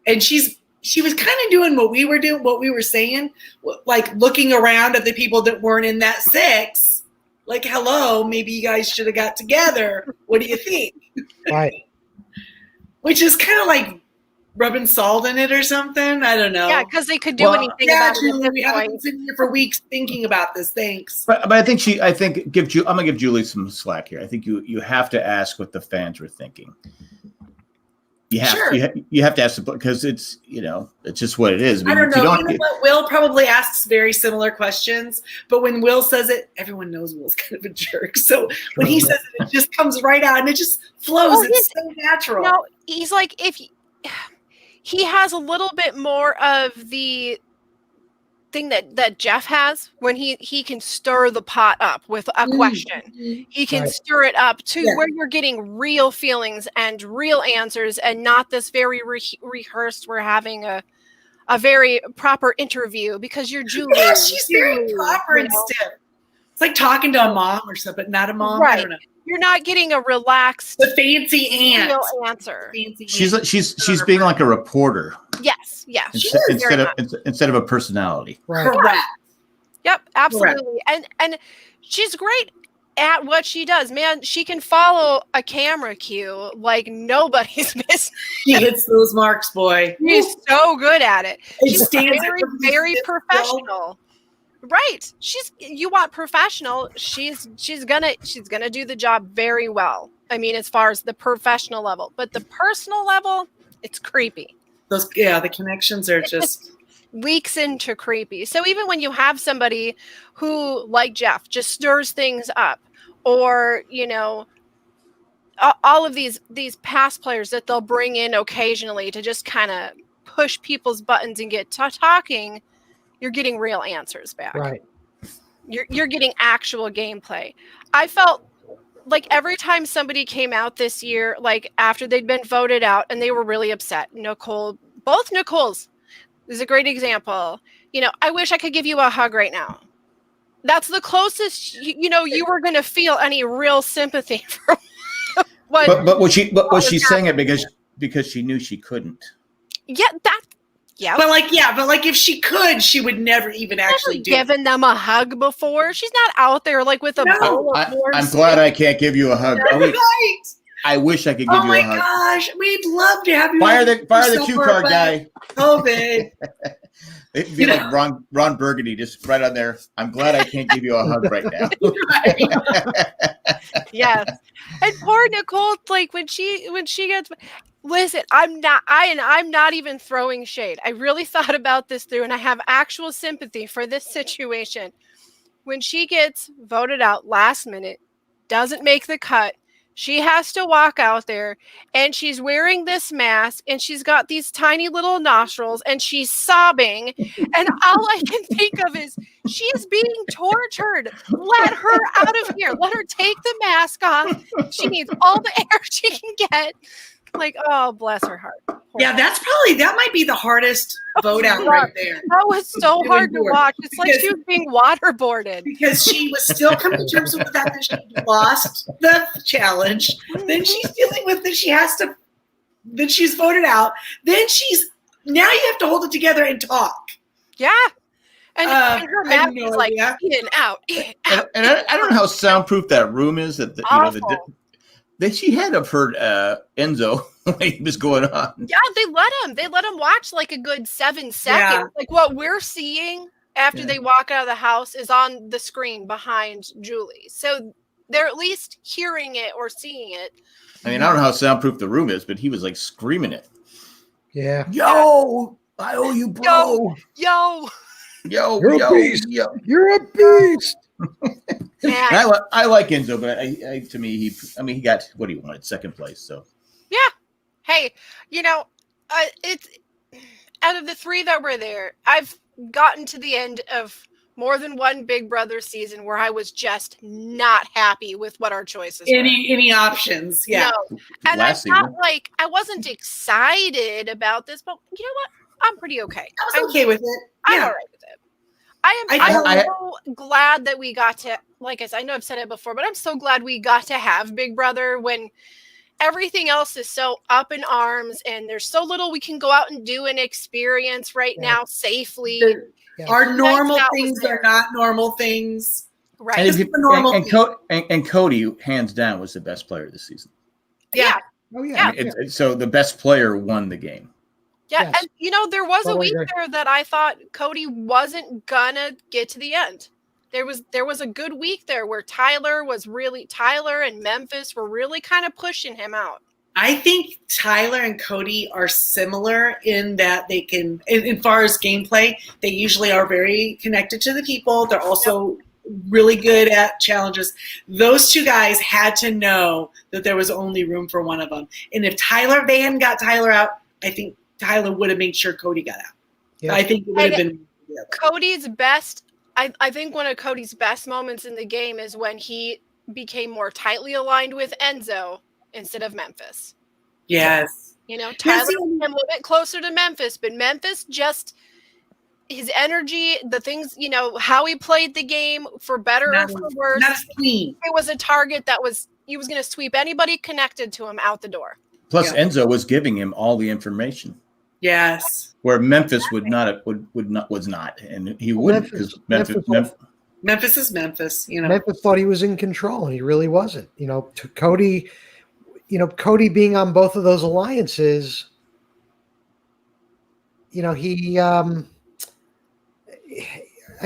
and she was kind of doing what we were doing, what we were saying, like looking around at the people that weren't in that 6. Like, hello, maybe you guys should have got together. What do you think? Right. Which is kind of like rubbing salt in it or something. I don't know. Yeah, because they could do Well, anything Yeah, about it Julie, at we this haven't been point. sitting here for weeks thinking about this. Thanks. But I think I'm gonna give Julie some slack here. I think you have to ask what the fans were thinking. You have Sure. you have to ask because it's it's just what it is. I don't if you know. You know what? Will probably asks very similar questions, but when Will says it, everyone knows Will's kind of a jerk. So when he says it, it just comes right out and it just flows. Oh, It's so natural. No, he's like he has a little bit more of the thing that Jeff has when he can stir the pot up with a question. He can Right. stir it up to Yeah. where you're getting real feelings and real answers and not this very rehearsed. We're having a very proper interview because you're Julie. Yeah, she's very Julie, proper you and know? stiff. It's like talking to a mom or something, but not a mom. I Right. don't know. You're not getting a relaxed The fancy aunt. real answer. Fancy she's aunt. she's being like a reporter Yes, yes. instead of a personality. Right. Correct. Yep, absolutely. And she's great at what she does. Man, she can follow a camera cue like nobody's business. She hits those marks, boy. She's so good at it. It She's stands very, out. very professional. Right. You want professional. She's gonna do the job very well. I mean, as far as the professional level, but the personal level, it's creepy. The connections are just Leaks into creepy. So even when you have somebody who, like Jeff, just stirs things up, or all of these past players that they'll bring in occasionally to just kind of push people's buttons and get talking, you're getting real answers back. Right. You're getting actual gameplay. I felt like every time somebody came out this year, like after they'd been voted out and they were really upset, both Nicole's is a great example. I wish I could give you a hug right now. That's the closest you were going to feel any real sympathy for what. But was she saying it because she knew she couldn't? Yeah, but if she could, she would never even actually do it. given them a hug before. She's not out there like with a No. bowl of warm I'm glad I can't give you a hug. Oh, wait, Right. I wish I could give Oh you my a hug. gosh, we'd love to have you. Fire the yourself cue for card a guy. COVID. It'd be like Ron Burgundy, just right on there. I'm glad I can't give you a hug right now. Yes. And poor Nicole, like when she gets, listen, I'm not even throwing shade. I really thought about this through and I have actual sympathy for this situation. When she gets voted out last minute, doesn't make the cut. She has to walk out there, and she's wearing this mask, and she's got these tiny little nostrils, and she's sobbing. And all I can think of is she is being tortured. Let her out of here. Let her take the mask off. She needs all the air she can get. Like, oh, bless her heart. Yeah, that might be the hardest vote out right there. That was so hard to watch. It's like she was being waterboarded. Because she was still coming to terms with the fact that she lost the challenge. Then she's dealing with that then she's voted out. Then now you have to hold it together and talk. Yeah. And her mask is like, in, out, in, out. And I don't know how soundproof that room is. That she had of heard Enzo when he was going on. Yeah, they let him watch like a good 7 seconds. Yeah. Like what we're seeing after they walk out of the house is on the screen behind Julie. So they're at least hearing it or seeing it. I mean, I don't know how soundproof the room is, but he was like screaming it. Yeah. Yo, I owe you, bro. Yo. You're a beast. You're a beast. I like Enzo, but to me, he got what he wanted, second place. So yeah. Hey, it's out of the 3 that were there, I've gotten to the end of more than one Big Brother season where I was just not happy with what our choices were. Any options. Yeah. No. And I wasn't excited about this, but you know what? I'm pretty okay. I was okay with it. Yeah. I'm all right with it. I'm so glad that we got to, like I said, I know I've said it before, but I'm so glad we got to have Big Brother when everything else is so up in arms and there's so little we can go out and do and experience right now safely. Our normal things are not normal things. Right. And Cody, hands down, was the best player this season. Yeah. Oh, yeah. So the best player won the game. Yeah, Yes. and there was a week there that I thought Cody wasn't gonna get to the end. There was a good week there where Tyler and Memphis were really kind of pushing him out. I think Tyler and Cody are similar in that they can, in far as gameplay, they usually are very connected to the people. They're also really good at challenges. Those 2 guys had to know that there was only room for one of them. And if they hadn't got Tyler out, I think Tyler would have made sure Cody got out. Yeah. I think it would have been Cody's best. I think one of Cody's best moments in the game is when he became more tightly aligned with Enzo instead of Memphis. Yes. Tyler came a little bit closer to Memphis, but Memphis just his energy, the things, how he played the game for better or for worse. Not as clean. It was a target he was going to sweep anybody connected to him out the door. Plus, Enzo was giving him all the information. Yes. Where Memphis was not, and he wouldn't because Memphis is Memphis. Memphis thought he was in control, and he really wasn't. To Cody, Cody being on both of those alliances, he. I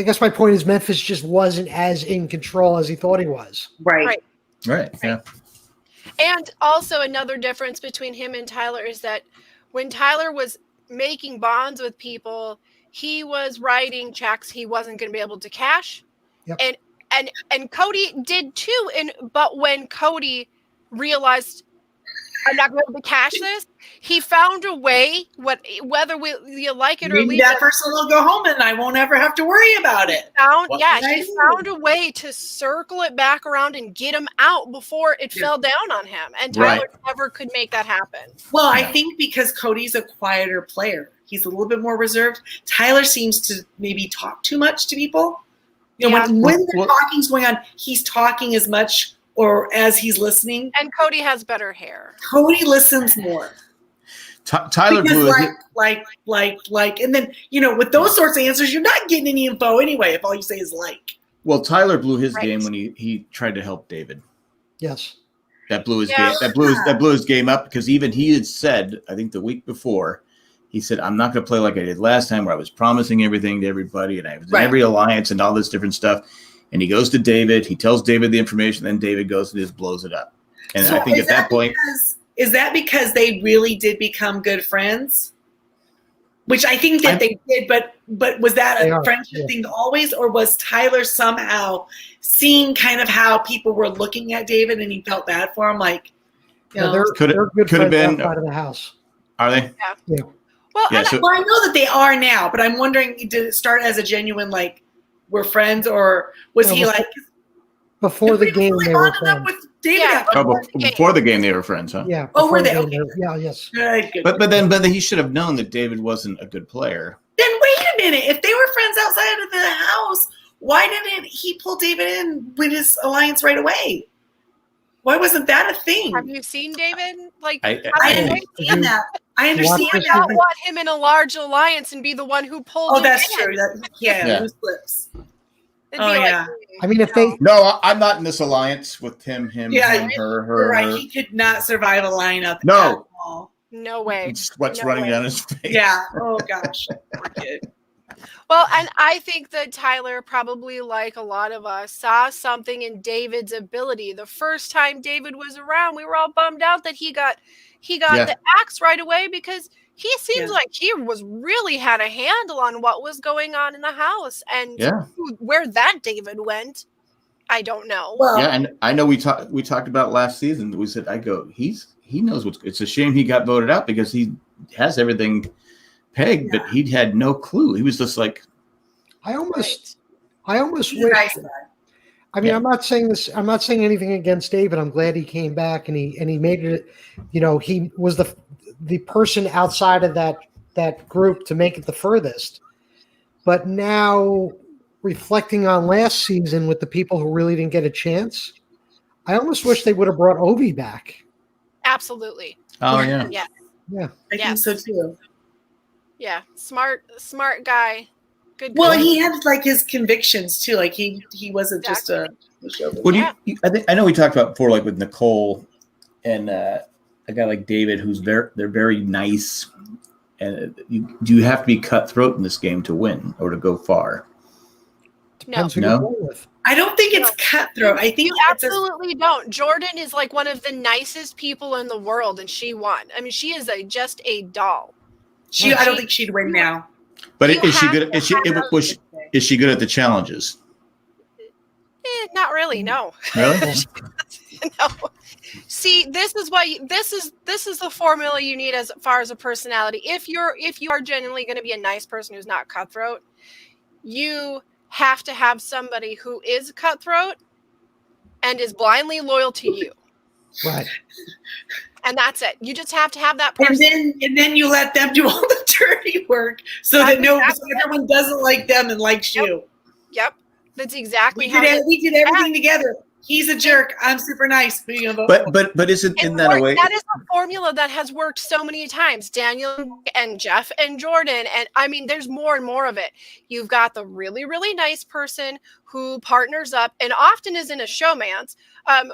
guess my point is Memphis just wasn't as in control as he thought he was. Right. Yeah. And also another difference between him and Tyler is that when Tyler was making bonds with people, he was writing checks he wasn't going to be able to cash. Yep. And Cody did too. But when Cody realized I'm not going to be able to cash this, he found a way, whether you like it or leave that person will go home and I won't ever have to worry about it. He found a way to circle it back around and get him out before it fell down on him. And Tyler never could make that happen. Well, I think because Cody's a quieter player, he's a little bit more reserved. Tyler seems to maybe talk too much to people. When the talking's going on, he's talking as much or as he's listening. And Cody has better hair. Cody listens more. Tyler blew like, and then, with those sorts of answers, you're not getting any info anyway if all you say is like. Well, Tyler blew his game when he tried to help David. Yes. That blew his game. That blew his game up because even he had said, I think the week before, he said, I'm not going to play like I did last time where I was promising everything to everybody and I was in every alliance and all this different stuff. And he goes to David. He tells David the information. Then David goes and just blows it up. And I think at that point. Is that because they really did become good friends? which I think that they did, but was that They a are, friendship yeah. thing always, or was Tyler somehow seeing kind of how people were looking at David and he felt bad for him? Like, you Yeah, know, they're good could have friends been- outside of the house. Are they? Yeah. Well, Yeah, and so- well, I know that they are now, but I'm wondering, did it start as a genuine like we're friends, or was No, he before- like Before the he was game, really they were bonded up friends. with David? Yeah. after- Before the game, they were friends, huh? Yeah. Oh, were before they? the game, Okay. Yeah, yes. Good. But then he should have known that David wasn't a good player. Then wait a minute. If they were friends outside of the house, why didn't he pull David in with his alliance right away? Why wasn't that a thing? have you seen David? Like, I I Yeah. understand that. I understand Watch this I that. movie. want him in a large alliance and be the one who pulled Oh, him that's in. true. That, yeah, loose lips. It'd Oh, be like, yeah. I mean, if they, No, I'm not in this alliance with him, Yeah, him, her, You're her. right. He could not survive a lineup. No. at all. no way. It's what's No running way. down his face. Yeah. Oh gosh. Poor kid. Well, and I think that Tyler, probably like a lot of us, saw something in David's ability. The first time David was around, we were all bummed out that he got Yeah. the axe right away, because he seems Yeah. like he was really had a handle on what was going on in the house, and Yeah. where that David went, I don't know. Well, Yeah, and I know we talked about last season. We said he knows what's. It's a shame he got voted out because he has everything pegged, but he had no clue. He was just like, I almost he's a wish. nice guy. I mean, Yeah. I'm not saying this. I'm not saying anything against David. I'm glad he came back and he made it. You know, he was the person outside of that group to make it the furthest. But now, reflecting on last season with the people who really didn't get a chance, I almost wish they would have brought Obi back. Absolutely. oh yeah, Yeah. Yeah, I think so too. Yeah. Smart guy. Good Well, guy. he had like his convictions too. Like he wasn't just a show. What do Yeah. I know we talked about before, like with Nicole and a guy like David, who's they're very nice. And do you have to be cutthroat in this game to win or to go far? No. depends who No. you're going with. I don't think it's cutthroat. I think You it's a, absolutely don't. Jordan is like one of the nicest people in the world, and she won. I mean, she is just a doll. I don't think she'd win now. But You is she have good? to Is she have- is she good at the challenges? Not really. No. Really? No. See, this is the formula you need as far as a personality. If you are genuinely going to be a nice person who's not cutthroat, you have to have somebody who is cutthroat and is blindly loyal to you. Right. And that's it. You just have to have that person. And then you let them do all the dirty work so that so everyone doesn't like them and likes you. Yep. That's exactly We how did everything together. He's a jerk. I'm super nice. Who are you gonna vote for? But isn't that a way? That is a formula that has worked so many times. Daniel and Jeff and Jordan, and I mean, there's more and more of it. You've got the really, really nice person who partners up and often is in a showmance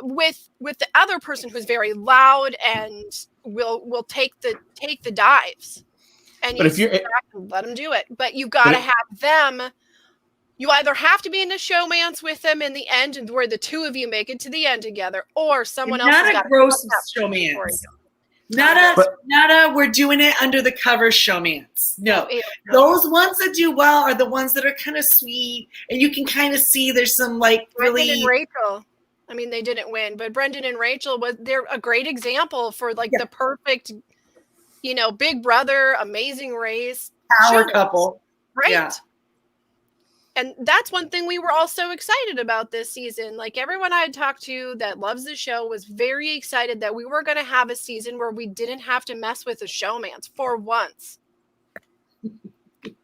with the other person who's very loud and will take the dives. And But if you're let them do it, but you got to have them. You either have to be in a showmance with them in the end, and where the two of you make it to the end together, or someone else. Not has a got gross to showmance. Not a we're doing it under the cover showmance. No. Those ones that do well are the ones that are kind of sweet, and you can kind of see there's some like really. Brendan and Rachel. I mean, they didn't win, but Brendan and Rachel they're a great example for like the perfect, Big Brother, Amazing Race power showmance, couple, right? Yeah. And that's one thing we were all so excited about this season. Like everyone I had talked to that loves the show was very excited that we were going to have a season where we didn't have to mess with a showmance for once.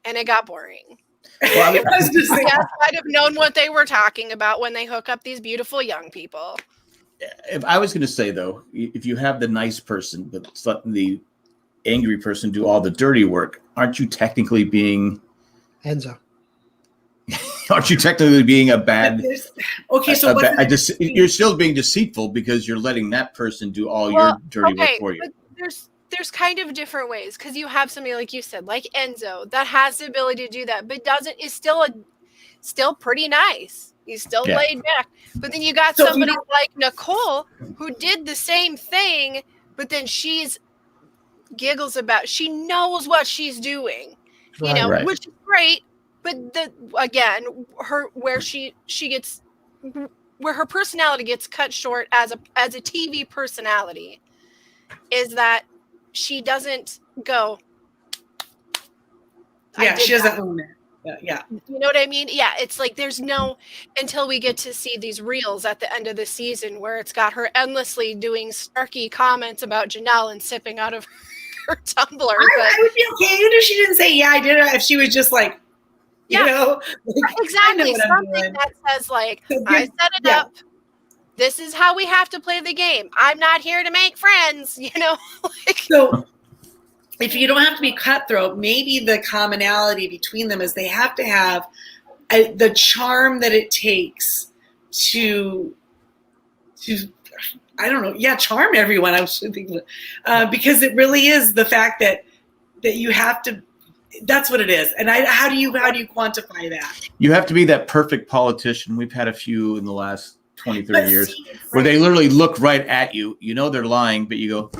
And it got boring. Well, I was just saying, Yes, I'd have known what they were talking about when they hook up these beautiful young people. if I was going to say though, if you have the nice person but letting the angry person do all the dirty work, aren't you technically being Enzo. a bad? okay, so you're still being deceitful because you're letting that person do all your dirty work for you. But there's kind of different ways, because you have somebody like you said, like Enzo, that has the ability to do that, but is still pretty nice. He's still laid back. But then you got somebody like Nicole who did the same thing, but then she knows what she's doing. you know, Right. which is great. But again, where her personality gets cut short as a TV personality is that she doesn't go. Yeah, she doesn't own it. Yeah. You know what I mean? Yeah, it's like there's no until we get to see these reels at the end of the season where it's got her endlessly doing snarky comments about Janelle and sipping out of her tumbler. I would be okay even if she didn't say, yeah, I did it. If she was just like, you know, like, exactly. Something that says like, I set it up. This is how we have to play the game. I'm not here to make friends, you know? So if you don't have to be cutthroat, maybe the commonality between them is they have to have the charm that it takes to I don't know, charm everyone. I was thinking because it really is the fact that you have to. That's what it is. And how do you quantify that? You have to be that perfect politician. We've had a few in the last 20, 30 years where they literally look right at you. You know they're lying, but you go.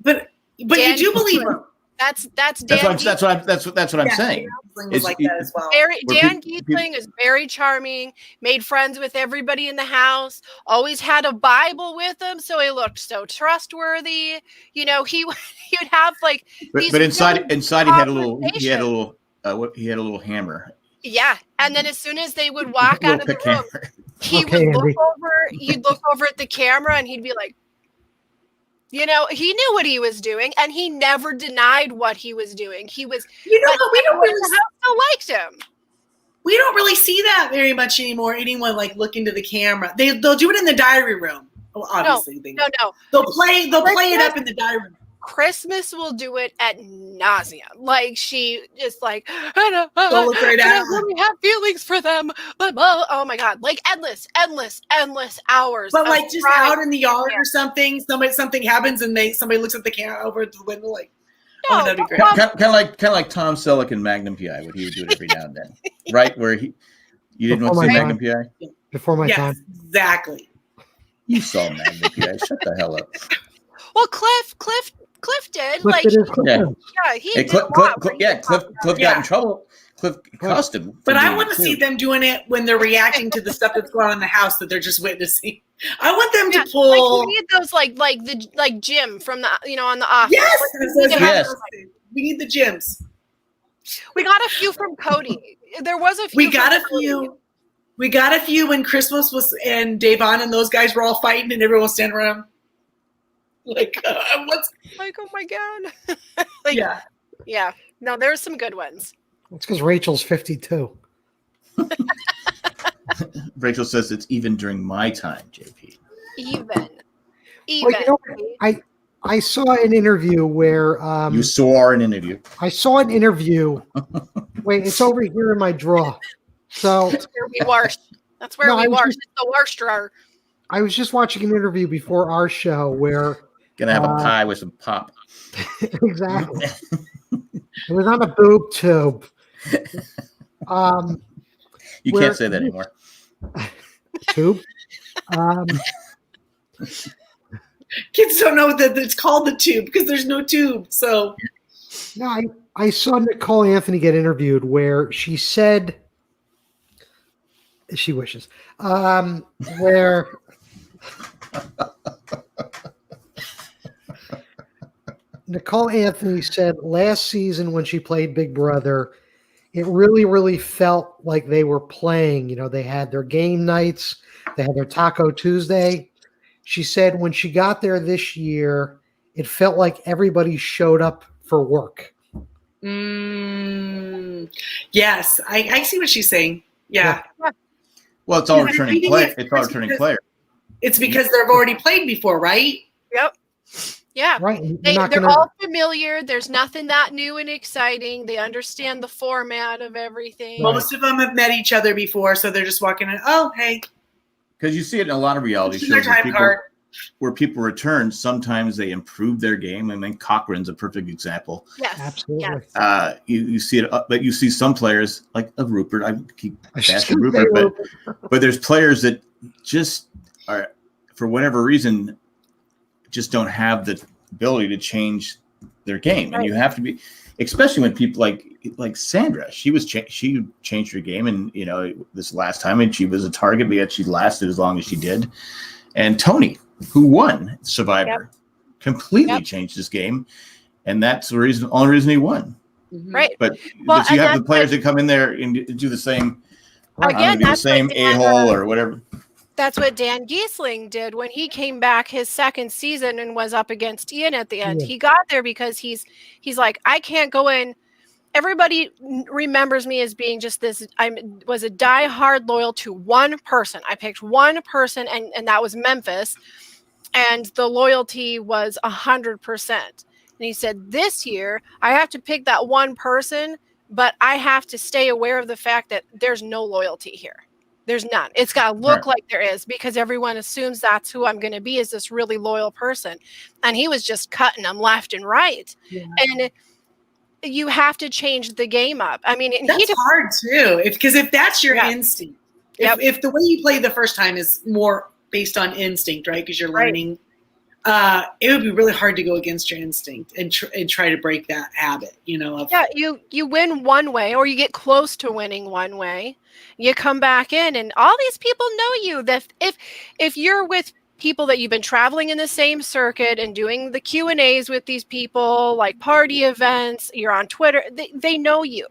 But you do believe them. That's Dan. That's what I'm saying. Was like that as well. Dan Giesling is very charming. Made friends with everybody in the house. Always had a Bible with him, so he looked so trustworthy. You know, he would have like. But inside he had a little hammer. Yeah, and then as soon as they would walk out of the room, You'd look over at the camera, and he'd be like. You know, he knew what he was doing, and he never denied what he was doing. He was, we don't really liked him. We don't really see that very much anymore. Anyone like look into the camera. They'll do it in the diary room. Well, obviously, no. They'll play it up in the diary room. Christmas will do it at nauseam. Like she just like, Don't look right at I really have feelings for them. But oh my god, like endless hours. But like just out in the yard or something, something happens and somebody looks at the camera over at the window like, oh, that'd be great. Kind of like Tom Selleck in Magnum PI, what he would do it every now and then, right? Where you didn't want to see Magnum PI before my time. Exactly. You saw Magnum PI. Shut the hell up. Well, Cliff did. Cliff got in trouble. Cliff cost him. But I want to see them doing it when they're reacting to the stuff that's going on in the house that they're just witnessing. I want them to pull. Like we need those like Jim from the on the Office. Yes. We need the gyms. We got a few from Cody. There was a few. We got a few when Christmas was and Davon and those guys were all fighting and everyone was standing around. Like what's like, oh my god. Yeah. No, there's some good ones. It's because Rachel's 52. Rachel says it's even during my time, JP. Even. Well, I saw an interview where you saw an interview. I saw an interview. Wait, it's over here in my drawer. So that's where we wash. That's where we wash. It's the wash drawer. I was just watching an interview before our show where gonna have a pie with some pop. Exactly. It was on a boob tube. You can't say that anymore. Tube. Kids don't know that it's called the tube because there's no tube. So no, I saw Nicole Anthony get interviewed where she said she wishes where Nicole Anthony said last season when she played Big Brother, it really, really felt like they were playing. You know, they had their game nights, they had their Taco Tuesday. She said when she got there this year, it felt like everybody showed up for work. Yes, I see what she's saying. Yeah. Well, it's all returning player. It's all returning player. It's because they've already played before, right? Yep. Yeah. Right. They're all familiar. There's nothing that new and exciting. They understand the format of everything. Most of them have met each other before, so they're just walking in. Oh, hey. Because you see it in a lot of reality shows where people return. Sometimes they improve their game. I mean, Cochran's a perfect example. Yes, absolutely. Yes. You see it, but you see some players like Rupert. I keep asking Rupert, but there's players that just are, for whatever reason, just don't have the ability to change their game, and you have to be, especially when people like Sandra, she changed her game, and this last time, and she was a target, but yet she lasted as long as she did. And Tony, who won Survivor, completely changed his game, and that's the only reason he won. Right. But you have the players that come in there and do the same. Again, the same a-hole or whatever. That's what Dan Giesling did when he came back his second season and was up against Ian at the end. He got there because he's like, I can't go in. Everybody remembers me as being just this. I was a diehard loyal to one person. I picked one person, and that was Memphis. And the loyalty was 100%. And he said, this year, I have to pick that one person, but I have to stay aware of the fact that there's no loyalty here. There's none. It's got to look like there is, because everyone assumes that's who I'm going to be, is this really loyal person. And he was just cutting them left and right. Yeah. And you have to change the game up. I mean, that's hard too. Because if that's your instinct, if the way you played the first time is more based on instinct, right? Because you're learning, it would be really hard to go against your instinct and try to break that habit, you win one way, or you get close to winning one way. You come back in, and all these people know you. That if you're with people that you've been traveling in the same circuit and doing the Q&As with these people, like party events, you're on Twitter, they know you.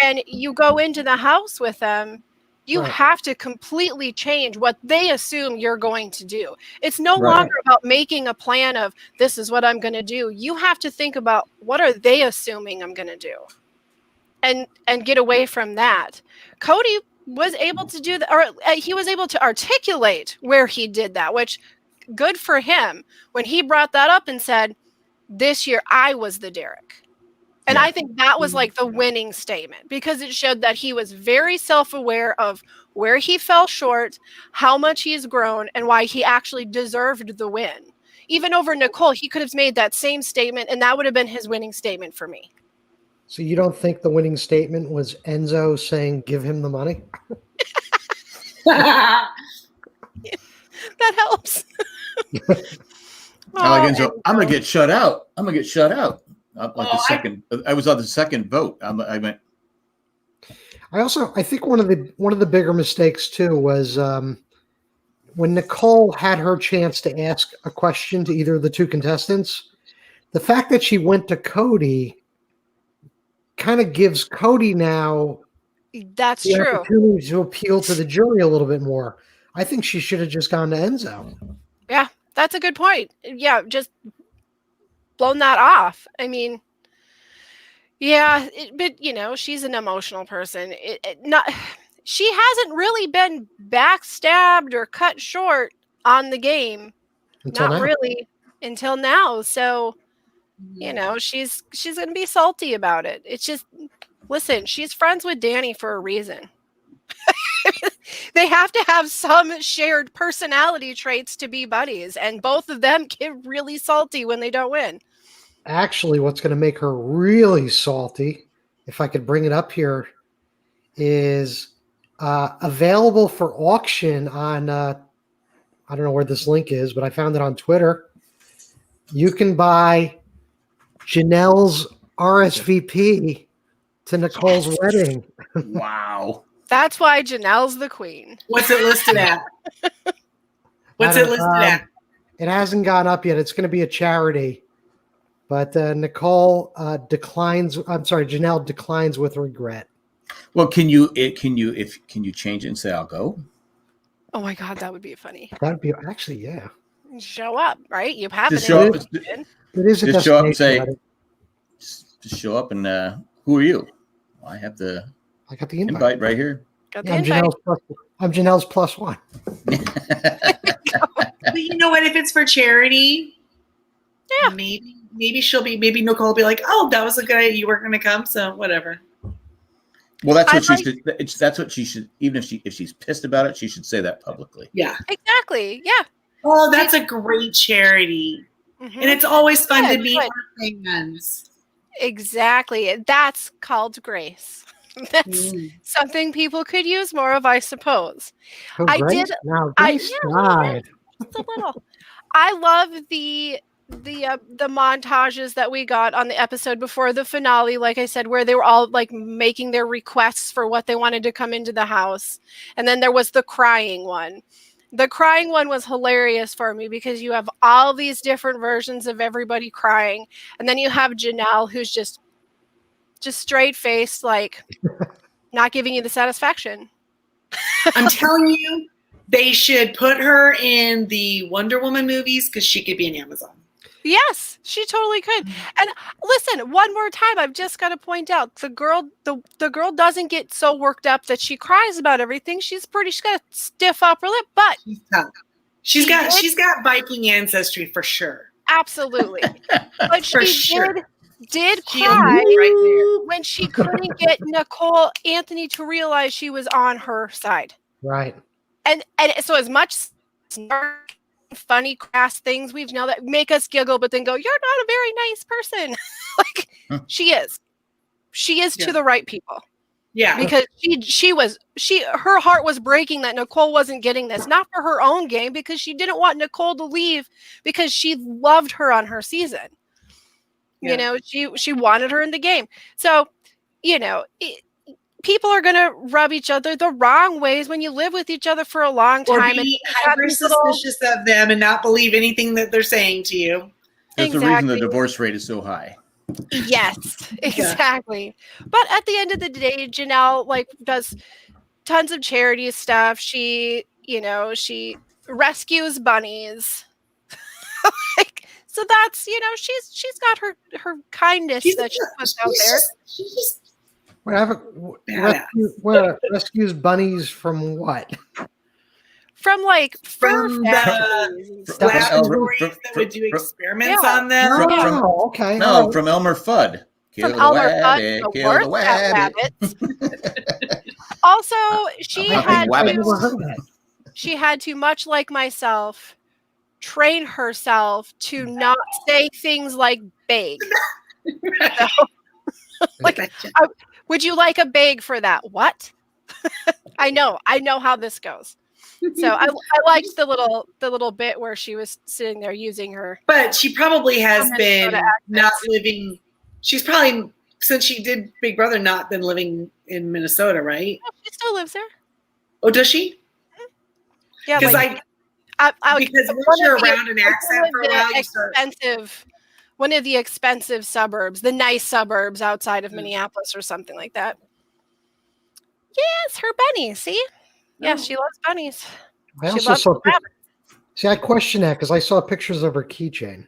And you go into the house with them, you have to completely change what they assume you're going to do. It's no longer about making a plan of, this is what I'm going to do. You have to think about, what are they assuming I'm going to do? And get away from that. Cody was able to do that, or he was able to articulate where he did that, which good for him when he brought that up and said, this year I was the Derek. And I think that was like the winning statement, because it showed that he was very self-aware of where he fell short, how much he's grown, and why he actually deserved the win. Even over Nicole, he could have made that same statement, and that would have been his winning statement for me. So you don't think the winning statement was Enzo saying, give him the money? That helps. Enzo, I'm going to get shut out. I was on the second vote. I think one of the bigger mistakes too was when Nicole had her chance to ask a question to either of the two contestants. The fact that she went to Cody kind of gives Cody now that's the true opportunity to appeal to the jury a little bit more. I think she should have just gone to Enzo. Yeah, that's a good point. Yeah, just blown that off. I mean, but she's an emotional person. She hasn't really been backstabbed or cut short on the game. Really until now. So, she's going to be salty about it. It's just, listen, she's friends with Danny for a reason. They have to have some shared personality traits to be buddies, and both of them get really salty when they don't win. Actually, what's going to make her really salty, if I could bring it up here, is available for auction on, I don't know where this link is, but I found it on Twitter. You can buy Janelle's RSVP to Nicole's wedding. Wow. That's why Janelle's the queen. What's it listed at? It hasn't gone up yet. It's going to be a charity. But Nicole declines. I'm sorry, Janelle declines with regret. Well, can you change it and say I'll go? Oh my God, that would be funny. That would be actually, yeah. Show up, right? You have just show up. It is just show up and say, just show up and who are you? Well, I got the invite right here. Got the invite. I'm Janelle's plus one. But you know what? If it's for charity, yeah, maybe Nicole will be like, "Oh, that was a good idea. You weren't going to come, so whatever." Well, that's what she should. That's what she should. Even if she's pissed about it, she should say that publicly. Yeah, exactly. Yeah. Oh, that's a great charity, and it's always fun to meet our fans. Exactly. That's called grace. That's something people could use more of, I suppose. Oh, Grace? Now, Grace died. Just a little. I love the the montages that we got on the episode before the finale, like I said, where they were all like making their requests for what they wanted to come into the house. And then there was the crying one. The crying one was hilarious for me because you have all these different versions of everybody crying. And then you have Janelle, who's just straight faced, like not giving you the satisfaction. I'm telling you, they should put her in the Wonder Woman movies because she could be in Amazon. Yes, she totally could. And listen, one more time, I've just got to point out the girl doesn't get so worked up that she cries about everything. She's got a stiff upper lip, but She's tough. She's got Viking ancestry for sure. Absolutely. But For she sure. did She cry right when she couldn't get Nicole Anthony to realize she was on her side. Right. And so as much snark, funny, crass things we've known that make us giggle, but then go, you're not a very nice person. Like she is. She is to the right people. Yeah. Because her heart was breaking that Nicole wasn't getting this, not for her own game, because she didn't want Nicole to leave because she loved her on her season. Yeah. You know, she wanted her in the game. So, you know, people are going to rub each other the wrong ways when you live with each other for a long Or time. be hyper suspicious of them and not believe anything that they're saying to you. That's the reason the divorce rate is so high. Yes, exactly. But at the end of the day, Janelle does tons of charity stuff. She rescues bunnies. So that's, she's got her kindness that she puts out there. Rescues bunnies from what? From From the laboratories that would do experiments on them. Okay. No, from Elmer Fudd. From Elmer Fudd, the worst rabbit. Also, she had to, much like myself, train herself to not say things like bake. Would you like a bag for that? What? I know how this goes. So I liked the little bit where she was sitting there using her. But she probably has been not living. She's probably, since she did Big Brother, not been living in Minnesota, right? No, she still lives there. Oh, does she? Yeah, because once you're around an accent for a while, you start. One of the expensive suburbs, the nice suburbs outside of Minneapolis or something like that. Yes, her bunnies. See? Yeah, she loves bunnies. I also saw. See, I question that because I saw pictures of her keychain.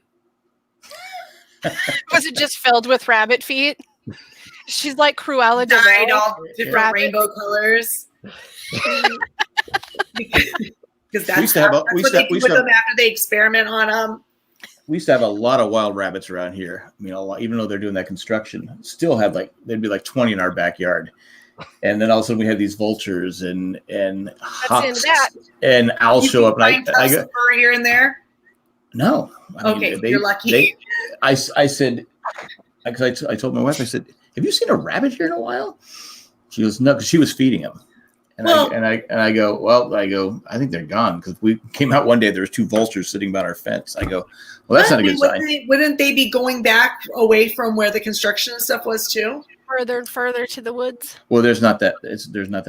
Was it just filled with rabbit feet? She's like Cruella de Vil. Dyed all different rainbow colors. Because that's what they do with them after they experiment on them. We used to have a lot of wild rabbits around here. I mean, even though they're doing that construction, still have there'd be 20 in our backyard. And then all of a sudden we had these vultures and hawks and owls show up. And I go fur here and there. No. You're lucky. I said, because I told my wife, I said, have you seen a rabbit here in a while? She goes, no, because she was feeding them. And I go, I think they're gone because we came out one day. There was 2 vultures sitting by our fence. I go, well, that's not a good sign. Wouldn't they be going back away from where the construction and stuff was too? Further and further to the woods. Well, there's not that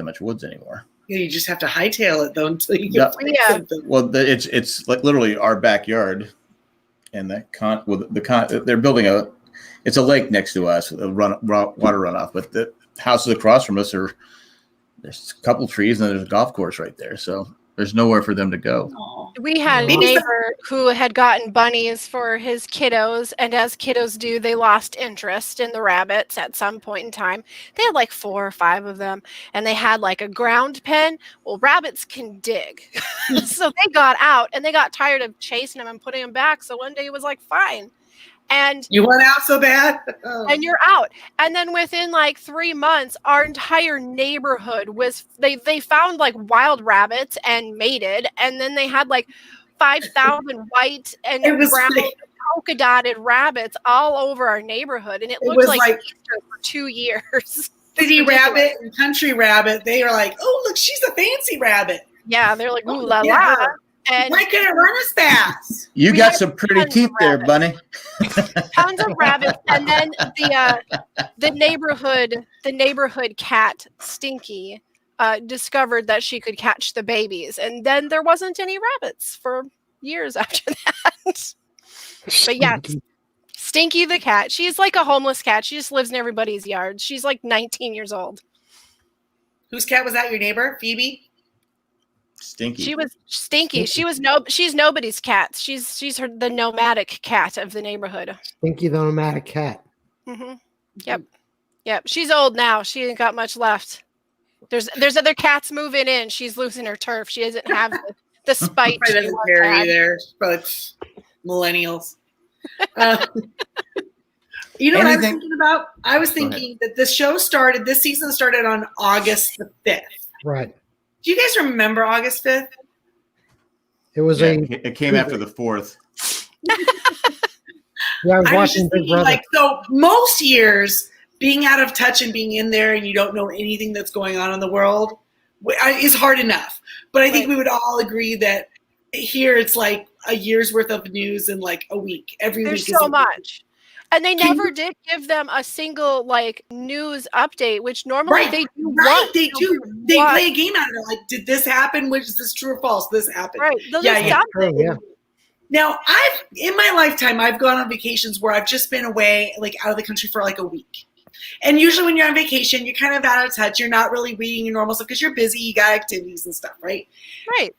much woods anymore. Yeah, you just have to hightail it though until you get something. Well, it's like literally our backyard, and they're building it's a lake next to us with a water runoff, but the houses across from us there's a couple trees and there's a golf course right there, so there's nowhere for them to go. We had a neighbor who had gotten bunnies for his kiddos, and as kiddos do, they lost interest in the rabbits at some point in time. They had 4 or 5 of them, and they had a ground pen. Well, rabbits can dig. So they got out, and they got tired of chasing them and putting them back, so one day it was fine. And you went out so bad? And you're out. And then within 3 months, our entire neighborhood they found wild rabbits and mated. And then they had 5,000 white and brown polka dotted rabbits all over our neighborhood. And it looked like Easter for 2 years. City rabbit and country rabbit, they are oh, look, she's a fancy rabbit. Yeah, they're ooh la la. And why couldn't it run as fast? You We got had some pretty tons of teeth there, rabbits. Bunny. tons of rabbits, and then the neighborhood cat Stinky discovered that she could catch the babies, and then there wasn't any rabbits for years after that. But yeah, Stinky the cat. She's like a homeless cat. She just lives in everybody's yard. She's like 19 years old. Whose cat was that? Your neighbor, Phoebe? Stinky. She was Stinky. She's nobody's cat. She's the nomadic cat of the neighborhood. Stinky the nomadic cat. Hmm. Yep. She's old now. She ain't got much left. There's other cats moving in. She's losing her turf. She doesn't have the spite. Probably she doesn't once care had. either. But millennials. You know what I was Anything- thinking about? I was Go ahead. thinking that this season started on August the 5th. Right. Do you guys remember August 5th? It was Yeah, it came after the 4th. Yeah, I was I was watching just Big thinking, Brother. like, so most years being out of touch and being in there and you don't know anything that's going on in the world is hard enough. But I think Right. we would all agree that here it's like a year's worth of news in like a week. Every There's week so is much. And they Can never you- did give them a single like news update, which normally Right. they do. Right, once they a do. week. They Once. play a game out of it. Like, did this happen? Which is this true or false? This happened. Right. They'll Yeah, just yeah. dump it. Yeah. Now, in my lifetime, I've gone on vacations where I've just been away, like out of the country for like a week. And usually when you're on vacation, you're kind of out of touch. You're not really reading your normal stuff because you're busy. You got activities and stuff, right? Right.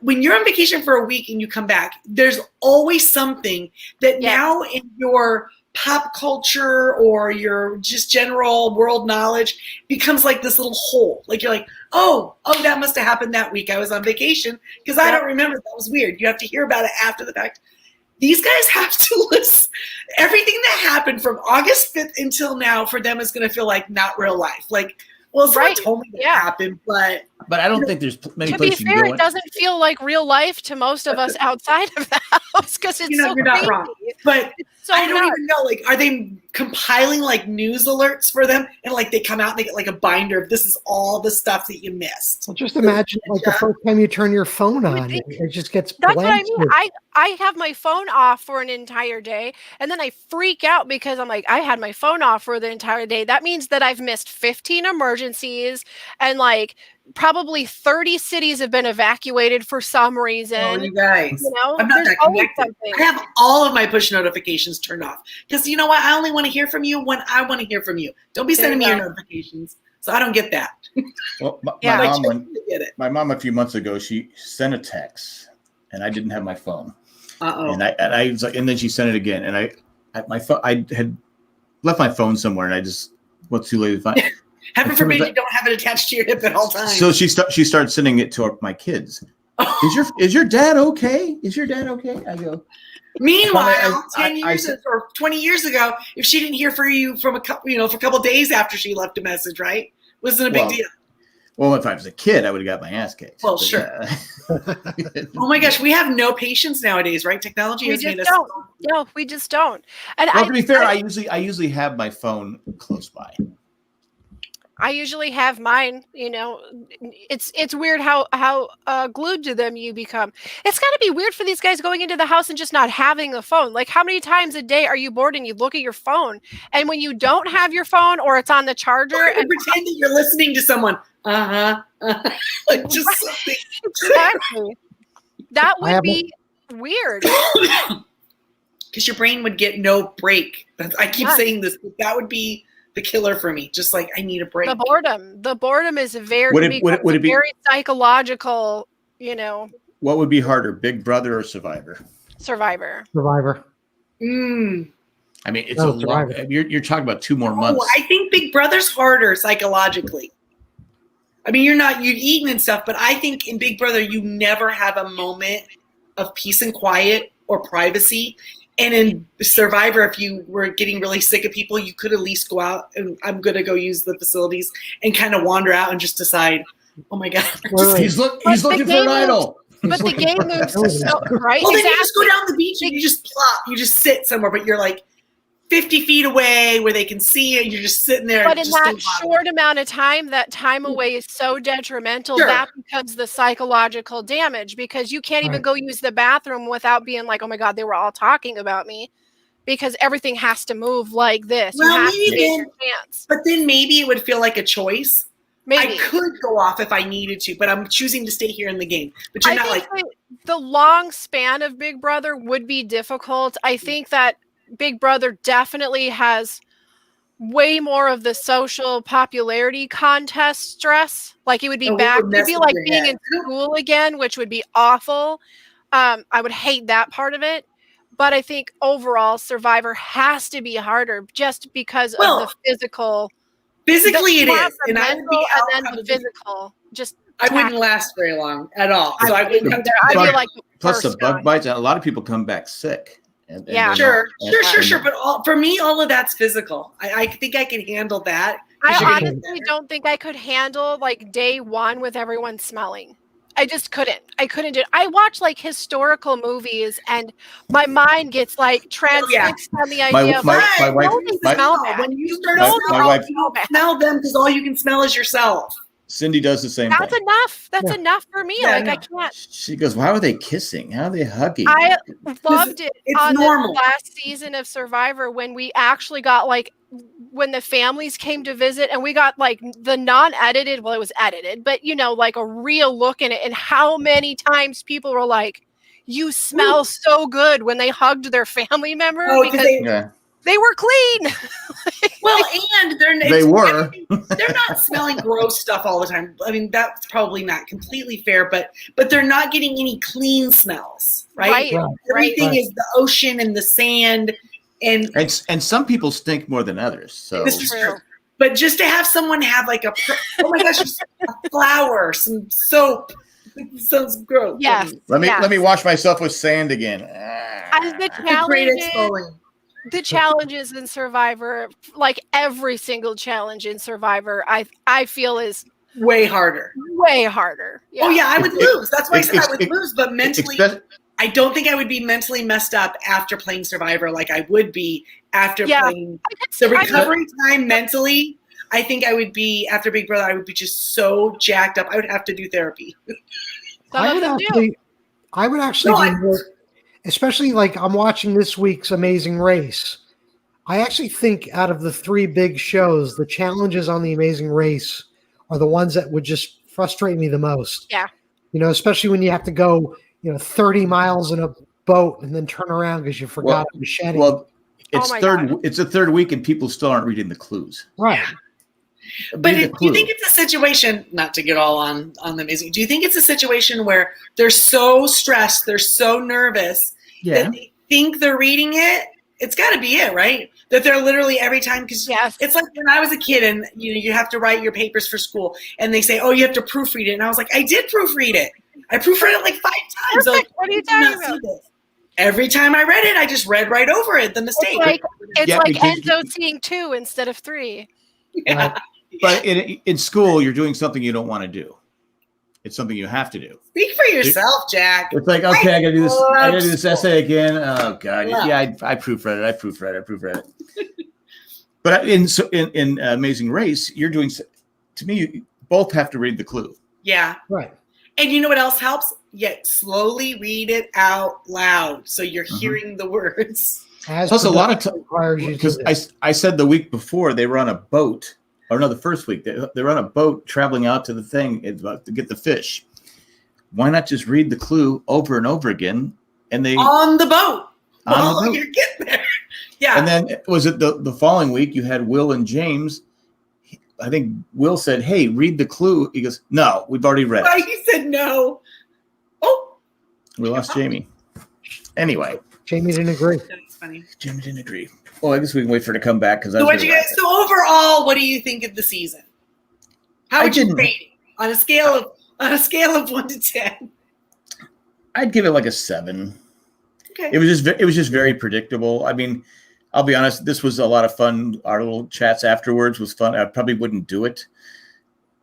When you're on vacation for a week and you come back, there's always something that Yes. now in your pop culture or your just general world knowledge becomes like this little hole. Like you're like, oh, that must have happened that week I was on vacation because I Yep. don't remember. That was weird. You have to hear about it after the fact. These guys have to list everything that happened from August 5th until now. For them is going to feel like not real life. Like, well, someone Right. told me that Yeah. happened, but But I don't think there's many To be places you can fair, go. it in. doesn't feel like real life to most of us outside of the house because it's so you're not crazy. wrong. But So I don't nuts. even know. Like, are they compiling like news alerts for them? And like they come out and they get like a binder of this is all the stuff that you missed. Well, just imagine like the first time you turn your phone on, think- it just gets That's what I blasted. mean. I have my phone off for an entire day, and then I freak out because I'm like, I had my phone off for the entire day. That means that I've missed 15 emergencies, and like probably 30 cities have been evacuated for some reason. Oh, you guys. You know, I'm not there's that always connected. something. I have all of my push notifications turned off because you know what? I only want to hear from you when I want to hear from you. Don't be There sending me you your notifications. So I don't get that. Well, Yeah. my Like, mom, get it. my mom a few months ago, she sent a text, and I didn't have my phone, Uh-oh. and I was like, and then she sent it again, and my phone, I had left my phone somewhere, and I just was too late to find. Heaven forbid you don't have it attached to your hip at all times. So she started sending it to my kids. Is your dad okay? Is your dad okay? I go. Meanwhile, I 10 years said- or 20 years ago, if she didn't hear from you from for a couple days after she left a message, right? Wasn't a big Well, deal. Well, if I was a kid, I would have got my ass kicked. Well, But, sure. yeah. Oh my gosh, we have no patience nowadays, right? Technology We has made just us. don't. No, we just don't. And Well, to be fair, I usually have my phone close by. I usually have mine. You know, it's weird how glued to them you become. It's got to be weird for these guys going into the house and just not having a phone. Like, how many times a day are you bored and you look at your phone, and when you don't have your phone or it's on the charger, And and pretend that you're listening to someone. Like just Right. something. exactly, that I would have be weird. Because your brain would get no break. I keep None. saying this, but that would be the killer for me. Just like I need a break. The boredom is very Would it be- very psychological. You know, What would be harder, Big Brother or Survivor? Survivor. Survivor. Mm. I mean, it's Oh, a long. Survivor. You're talking about 2 more months. Oh, I think Big Brother's harder psychologically. I mean, you're eating and stuff, but I think in Big Brother, you never have a moment of peace and quiet or privacy. And in Survivor, if you were getting really sick of people, you could at least go out and I'm going to go use the facilities and kind of wander out and just decide, oh my God. Wait, He's But looking the for an game idol. But the game moves so right. Well, then you Exactly. just go down the beach and you just plop. You just sit somewhere, but you're like 50 feet away where they can see it. You're just sitting there. But in just that thinking about it. short amount of time, that time away is so detrimental. Sure. That becomes the psychological damage because you can't even Right. go use the bathroom without being like, oh my God, they were all talking about me, because everything has to move like this. Well, you have maybe to take then- your chance. But then maybe it would feel like a choice. Maybe. I could go off if I needed to, but I'm choosing to stay here in the game. But you're I not think like, the long span of Big Brother would be difficult. I think that Big Brother definitely has way more of the social popularity contest stress. Like it would be Oh, it back. would It'd be mess like with your being head. in school again, which would be awful. I would hate that part of it. But I think overall, Survivor has to be harder just because Well, of the physical. physically it you have is. the And I would mental be out and then the probably- physical. Just I wouldn't last very long at all. So I wouldn't come I'd But- be like the Plus the first bug guy. bites, and a lot of people come back sick. And Yeah. they're Sure, not- sure, and- sure. But for me, all of that's physical. I think I can handle that. I Sure. honestly don't think I could handle like day one with everyone smelling. I just couldn't. I couldn't do it. I watch like historical movies and my mind gets like transfixed on the My- idea of my- like, my wife- nobody my- smell that. When you start My- to my smell, wife- you don't smell them because all you can smell is yourself. Cindy does the same That's thing. enough. That's Yeah. enough for me. Yeah, like no. I can't. She goes, "Why were they kissing? How are they hugging?" I loved it It's on normal. the last season of Survivor when we actually got like when the families came to visit and we got like the non-edited, well, it was edited, but you know, like a real look in it, and how many times people were like, "You smell so good" when they hugged their family member Oh, because yeah, they were clean. Well, and they were. they're not smelling gross stuff all the time. I mean, that's probably not completely fair, but they're not getting any clean smells, right? Right. Everything Right. is the ocean and the sand, and And some people stink more than others. So this is True. true. But just to have someone have like oh my gosh, just a flower, some soap, it sounds gross. Yes. let me Yes. wash myself with sand again. And the It's a great challenges, exfoliant. the challenges in Survivor, like every single challenge in Survivor, I feel is Way harder. way harder. Oh yeah, I would It- lose. That's why I said I would it- lose. But mentally, Expe- I don't think I would be mentally messed up after playing Survivor like I would be after Yeah. playing. I could The see- I could- recovery time mentally, I think I would be after Big Brother. I would be just so jacked up. I would have to do therapy. some I of would them do. actually No, be I- more, especially like I'm watching this week's Amazing Race. I actually think out of the three big shows, the challenges on the Amazing Race are the ones that would just frustrate me the most. Yeah. You know, especially when you have to go, 30 miles in a boat and then turn around because you forgot a machete. well, it's Oh my third. God. It's the third week, and people still aren't reading the clues. right. But Read the do you clue. think it's a situation? Not to get all on the amazing. Do you think it's a situation where they're so stressed, they're so nervous Yeah. that they think they're reading it? It's got to be it, right? That they're literally every time because Yes. it's like when I was a kid and you have to write your papers for school and they say, oh, you have to proofread it, and I was like, I did proofread it. I proofread it like 5 times. Perfect. Like, What are you "I did not talking about?" see this." Every time I read it, I just read right over it. The mistake. It's Yeah, like because- Enzo seeing 2 instead of 3. Yeah. But in school, you're doing something you don't want to do. It's something you have to do. Speak for yourself, Jack. It's like, okay, I gotta do this. I gotta do this love essay again. Oh God, Yeah. yeah, I proofread it. I proofread it. But in Amazing Race, you're doing. To me, you both have to read the clue. Yeah. Right. And you know what else helps? Yet slowly read it out loud so you're Mhm. hearing the words. As Plus, a lot of production requires you to Because do. I said the week before they were on a boat, or no, the first week they were on a boat traveling out to the thing to get the fish. Why not just read the clue over and over again? And they On the boat. On the While boat. you're getting there. Yeah. and then was it the following week you had Will and James. I think Will said, "Hey, read the clue." He goes, "No, we've already read Why it." you said no. Oh, We lost Jamie. Anyway, Jamie didn't agree. that's funny. Jamie didn't agree. Well, I guess we can wait for her to come back because So what you guys? So overall, what do you think of the season? How I would you didn't- rate it on a scale of 1 to 10? I'd give it like a 7. Okay. It was just very predictable. I mean, I'll be honest. This was a lot of fun. Our little chats afterwards was fun. I probably wouldn't do it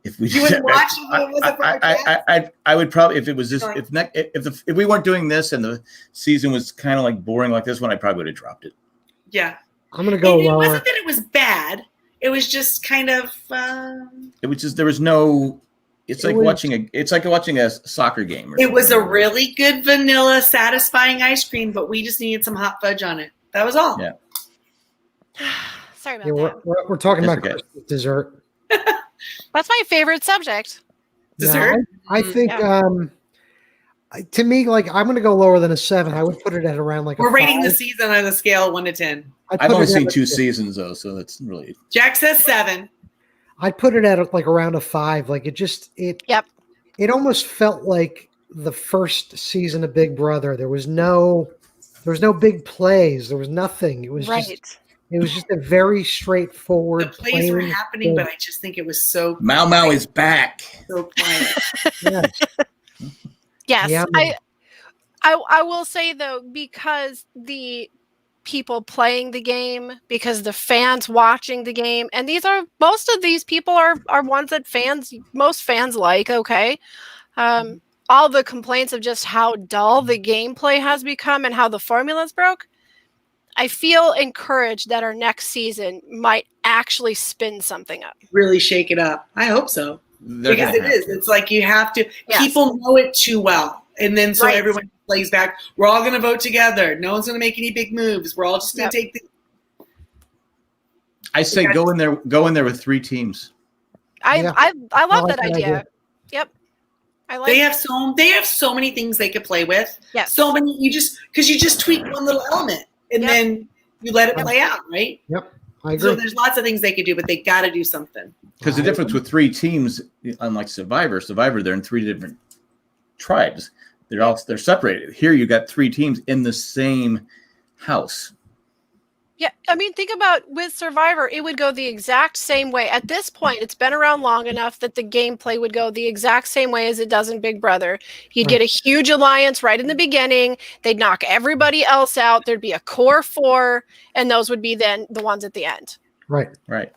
if we. You wouldn't watch it if it wasn't for our chat? I would probably if it was just Sorry. if we weren't doing this and the season was kind of like boring like this one, I probably would have dropped it. Yeah. I'm gonna go And it lower. wasn't that it was bad. It was just kind of. It was just there was no. It's It like was- watching a soccer game. Or It was a something. really good vanilla, satisfying ice cream, but we just needed some hot fudge on it. That was all. Yeah. Sorry about Yeah, that. we're talking That's about okay. Christmas dessert. That's my favorite subject. Dessert? I think Yeah. to me, like I'm gonna go lower than a 7. I would put it at around like a We're rating 5. the season on a scale of 1 to 10. I'd I've put only it at seen a- 2 seasons though, so that's really. Jack says 7. I'd put it at like around a 5. Like it Yep. it almost felt like the first season of Big Brother. There was no big plays. There was nothing. It was Right. just a very The straightforward plays were plain happening, film. but I just think it was so Mau Mau is back. so quiet. Yeah. Yes. Yeah. I will say though, because the people playing the game, because the fans watching the game, and most of these people are ones that most fans like, okay. All the complaints of just how dull the gameplay has become and how the formula's broke. I feel encouraged that our next season might actually spin something up. Really shake it up. I hope so. They're Because gonna it have is. to. It's like you have to. Yes. People know it too well. And then so Right. everyone plays back. We're all going to vote together. No one's going to make any big moves. We're all just going to take the. I say go in there with 3 teams. Yeah. I love like that idea. Yep. I like They have so many things they could play with. yes. So many. You just tweak one little element and Yep. then you let it Yep. play out, right? I So agree. there's lots of things they could do, but they got to do something. Because the difference with 3 teams, unlike Survivor, they're in 3 different tribes. They're separated. Here you got 3 teams in the same house. Yeah, I mean, think about with Survivor, it would go the exact same way. At this point, it's been around long enough that the gameplay would go the exact same way as it does in Big Brother. You'd get a huge alliance right in the beginning. They'd knock everybody else out. There'd be a core 4, and those would be then the ones at the end. Right. Right.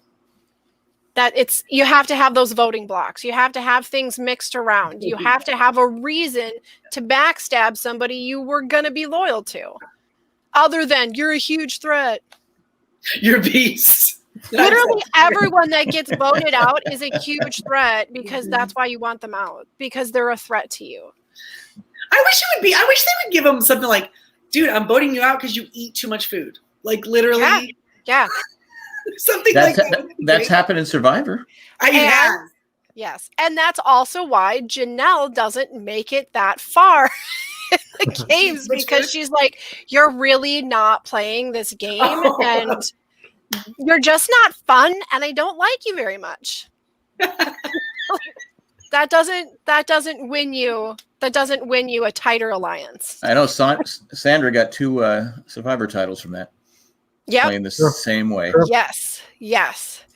You have to have those voting blocks. You have to have things mixed around. You have to have a reason to backstab somebody you were going to be loyal to. Other than you're a huge threat. You're a beast. Literally everyone that gets voted out is a huge threat because that's why you want them out, because they're a threat to you. I wish they would give them something like, dude, I'm voting you out because you eat too much food. Like literally Yeah. something That's like that. that's happened in Survivor. I have. Yes. And that's also why Janelle doesn't make it that far in the games, Which because one? she's like, you're really not playing this game Oh. and you're just not fun and I don't like you very much. That doesn't win you a tighter alliance. I know Sandra got 2 Survivor titles from that. Yep. Playing the Sure. same way. Sure. Yes.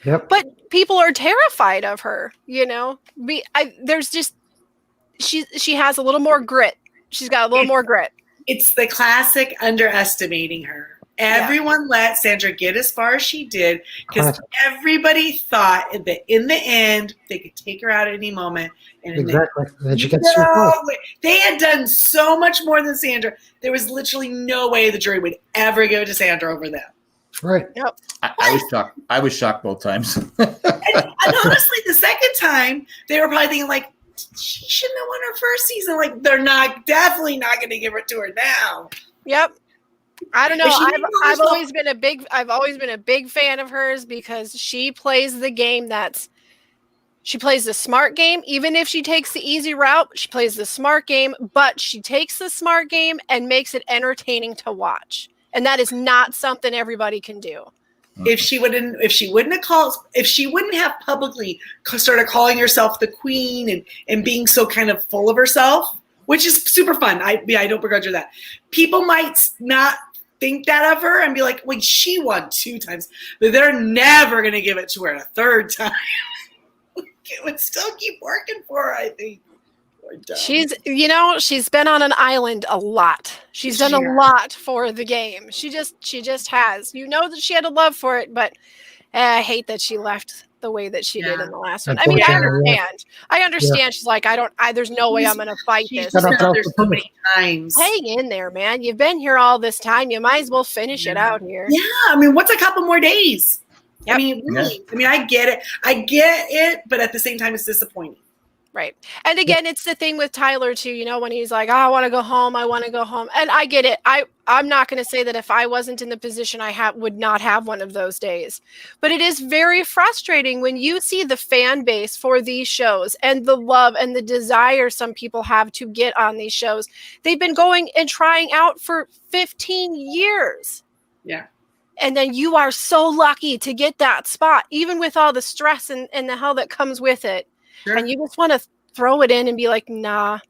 Yep. But people are terrified of her, there's just she has a little more grit. She's got a little more grit. It's the classic underestimating her. Everyone let Sandra get as far as she did because everybody thought that in the end they could take her out at any moment. And in the Exactly. And then she gets too close. No way. They had done so much more than Sandra. There was literally no way the jury would ever give it to Sandra over them. Right. I was shocked. I was shocked both times. And honestly, the second time, they were probably thinking like, she shouldn't have won her first season. Like, they're definitely not going to give it to her now. Yep. I don't know. If she didn't know I've herself- always been a big fan of hers because she plays the game she plays the smart game. Even if she takes the easy route, she plays the smart game, but she takes the smart game and makes it entertaining to watch. And that is not something everybody can do. If she wouldn't have publicly started calling herself the queen and being so kind of full of herself, which is super fun. I don't begrudge her that. People might not think that of her and be like, well, she won 2 times, but they're never going to give it to her a 3rd time. It would still keep working for her, I think. She's been on an island a lot. She's done a lot for the game. She just has. That she had a love for it, but I hate that she left the way that she did Yeah. in the last one. I mean, I Unfortunately, yeah. understand. I understand. She's like, there's no way I'm going to fight She's this. been Shut up, out there Dr. so many times. Hang in there, man. You've been here all this time. You might as well finish it out here. Yeah, I mean, what's a couple more days? Yep. I mean, really. I mean, I get it, but at the same time, it's disappointing. Right. And again, it's the thing with Tyler too, you know, when he's like, I want to go home. And I get it. I'm not going to say that if I wasn't in the position I would not have one of those days. But it is very frustrating when you see the fan base for these shows and the love and the desire some people have to get on these shows. They've been going and trying out for 15 years. Yeah. And then you are so lucky to get that spot, even with all the stress and the hell that comes with it. Sure. And you just want to throw it in and be like, nah.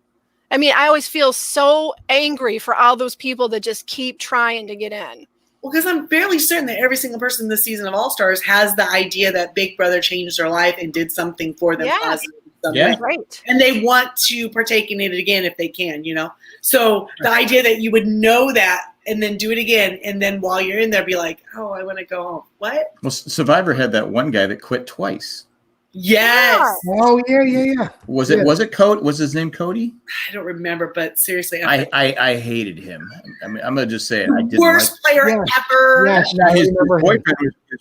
I mean, I always feel so angry for all those people that just keep trying to get in. Well, because I'm fairly certain that every single person in this season of All Stars has the idea that Big Brother changed their life and did something for them Yeah. positive. in some Yeah. way. Right. And they want to partake in it again if they can, you know? So the idea that you would know that and then do it again, and then while you're in there, be like, oh, I want to go home. What? Well, Survivor had that one guy that quit twice. Yes. Oh yeah. Was Yeah. it Cody? Was his name Cody? I don't remember, but seriously, I hated him. I mean, I'm gonna just say it. I didn't worst player Yes. ever. Yes, like I his remember him.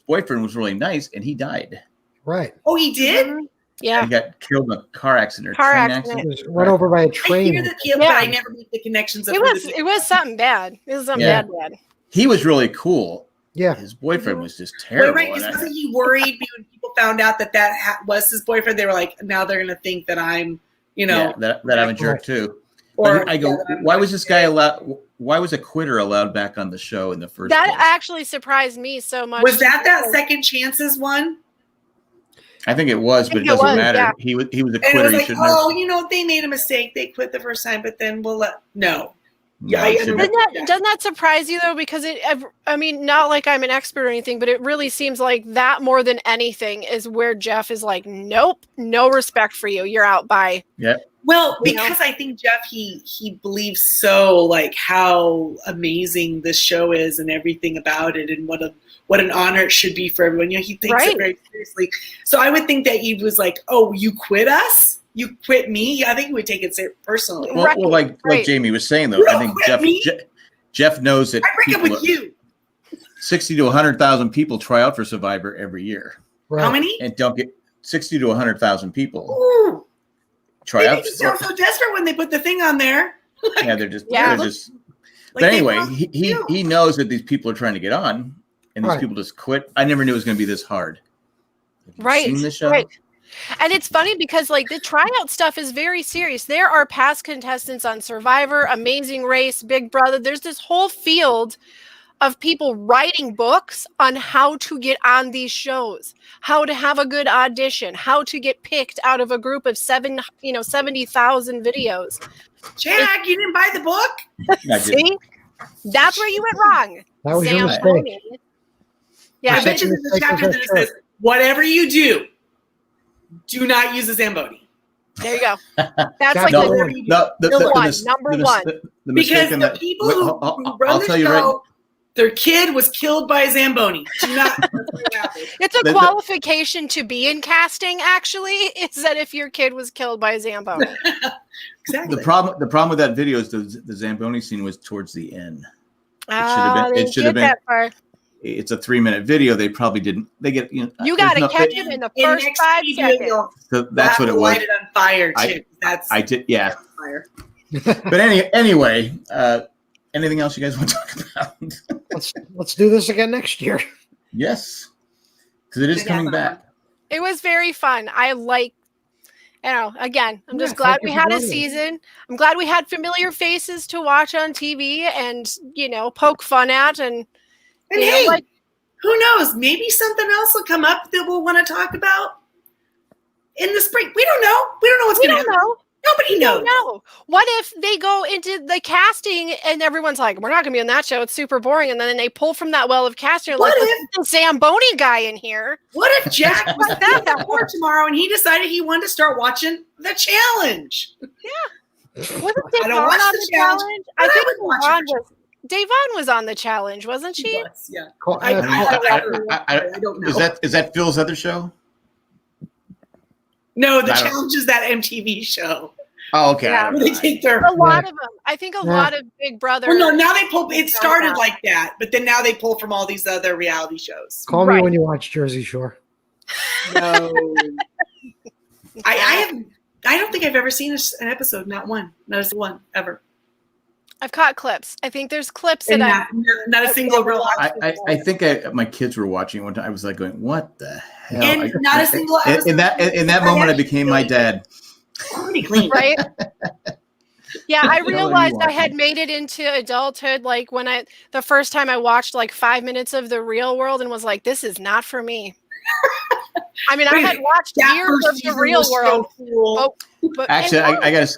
boyfriend was really nice, and he died. Right. Oh, he did? Mhm. Yeah. He got killed in a car accident or Car train accident. He was run over by a I train. hear the deal, Yeah. but I never made the connections of It who was the- it was something bad. It was something Yeah. bad. He was really cool. Yeah. His boyfriend was just Wait, terrible. right? Because wasn't he worried when people found out that was his boyfriend? They were like, now they're going to think that I'm, you know, yeah, that I'm a jerk too. or But I go, that I'm- why was this guy allowed? Why was a quitter allowed back on the show in the first That place? actually surprised me so much. Was that second chances one? I think it was, but it think it doesn't was, matter. yeah. He was a And it quitter. was He like, shouldn't have. oh, you know, they made a mistake. They quit the first time, but then we'll let no. No, I he shouldn't have. Doesn't that surprise you though? Because I mean, not like I'm an expert or anything, but it really seems like that more than anything is where Jeff is like, nope, no respect for you. You're out by. Well, You know? because I think Jeff, he believes so like how amazing this show is and everything about it, and what an honor it should be for everyone. You know, he takes Right. it very seriously. So I would think that he was like, "Oh, you quit us? You quit me?" I think he would take it personally. Well, Right, like right. Jamie was saying though, You I don't think quit me. Jeff knows that I break up people, with you. 60 to 100,000 people try out for Survivor every year, Right. How many? and don't get 60 to 100,000 people Ooh, try they out. make you sound so desperate when they put the thing on there. Yeah, they're just. Yeah. They're just Like but they anyway, want he you. he knows that these people are trying to get on, and these Right. people just quit. I never knew it was going to be this hard. Have you Right, seen the show? right. And it's funny because like the tryout stuff is very serious. There are past contestants on Survivor, Amazing Race, Big Brother. There's this whole field of people writing books on how to get on these shows, how to have a good audition, how to get picked out of a group of 70,000 videos. Jack, you didn't buy the book? I did. See? That's where you went wrong. That was your mistake. Zamboni. Yeah, I Your bet you second there's a mistake was chapter that that shirt. says, whatever you do not use a Zamboni. there you go. That's Jack, like No, the, whatever you do. no, Number one, number one. The Because mistake in the that. people wait, who run I'll the tell you show, right. their kid was killed by a Zamboni. Do not. That's what happened. it's a the- qualification to be in casting, actually, is that if your kid was killed by a Zamboni. Exactly. The problem with that video is the Zamboni scene was towards the end. Ah, been- it they should have did been- that far. It's a 3-minute video. They probably didn't. They get You there's got to no- catch him in the In first next 5 video, seconds. you'll So that's what have it to was. light it on fire I- too. That's I did. Yeah. fire. But anyway, anything else you guys want to talk about? Let's do this again next year. Yes, because it is Yeah. coming back. It was very fun. I like, again, I'm just Yeah, glad thank we you for had a joining us. season. I'm glad we had familiar faces to watch on TV and, poke fun at. And, And you know, hey, like, who knows? Maybe something else will come up that we'll want to talk about in the spring. We don't know. We don't know what's we going to don't happen. know. Nobody We knows. don't know. What if they go into the casting and everyone's like, we're not going to be on that show. It's super boring. And then they pull from that well of casting. Like, What "Let's get the Zamboni guy in here. What if Jack was at that board tomorrow and he decided he wanted to start watching the challenge? Wasn't I don't Devon watch on the the challenge, challenge? but I I think would watch it. Devon was on the challenge, wasn't she? Was, yeah. Call- I uh, don't know. I- I don't know. Is that Phil's other show? No, the I don't- challenge is that MTV show Oh, okay. Yeah. I don't where they know. take their. A lot of them. I think a Yeah. lot of Big Brother. Well, no, now they pull. It Sounds started bad. like that, but then now they pull from all these other reality shows. Call me Right. when you watch Jersey Shore. No, I don't think I've ever seen an episode. Not one. Not a one ever. I've caught clips. I think there's clips And that not a single real. I think my kids were watching one time. I was like going, "What the hell?" And not a single episode. in that moment, I became my dad. Pretty clean. right? Yeah, I What the hell are you realized I had watching? made it into adulthood like when the first time I watched like 5 minutes of The Real World and was like, this is not for me. I mean, I Wait, had watched That years first of The season Real was so World. cool. Oh, but Actually, and I got.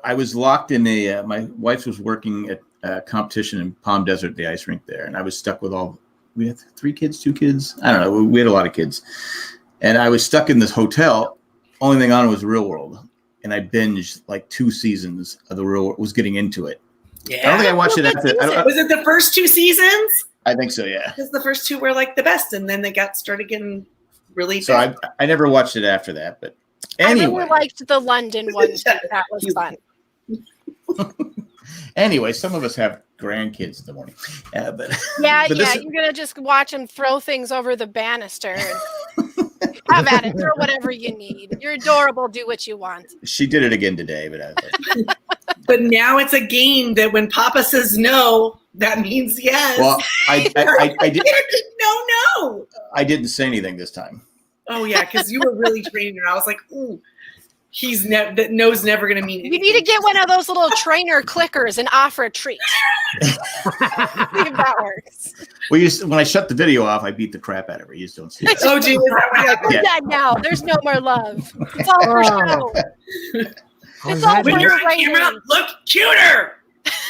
I was locked in a. My wife was working at a competition in Palm Desert, the ice rink there, and I was stuck with all. We had 3 kids, 2 kids. I don't know. We had a lot of kids, and I was stuck in this hotel. Only thing on was Real World, and I binged like 2 seasons of The Real World. Was getting into it. I don't think I watched it after. Was it the first 2 seasons? I think so. Yeah. Because the first 2 were like the best, and then they started getting really. So I never watched it after that, but anyway. I really liked the London one too. That was fun. Anyway, some of us have grandkids in the morning, but Yeah, but yeah. this- You're gonna just watch them throw things over the banister. And have at it. Throw whatever you need. You're adorable. Do what you want. she did it again today. But But now it's a game that when Papa says no, that means yes. well, I did. No. I didn't say anything this time. Oh yeah, because you were really training her. I was like, ooh, that no's never gonna mean You anything. need to get one of those little trainer clickers and offer a treat. See if that works. Well, when I shut the video off, I beat the crap out of her. You just don't see it. Oh, gee, is that what happened? Do Yeah. that now. There's no more love. It's all for show. On It's that all When note, you're on Training. camera, look cuter.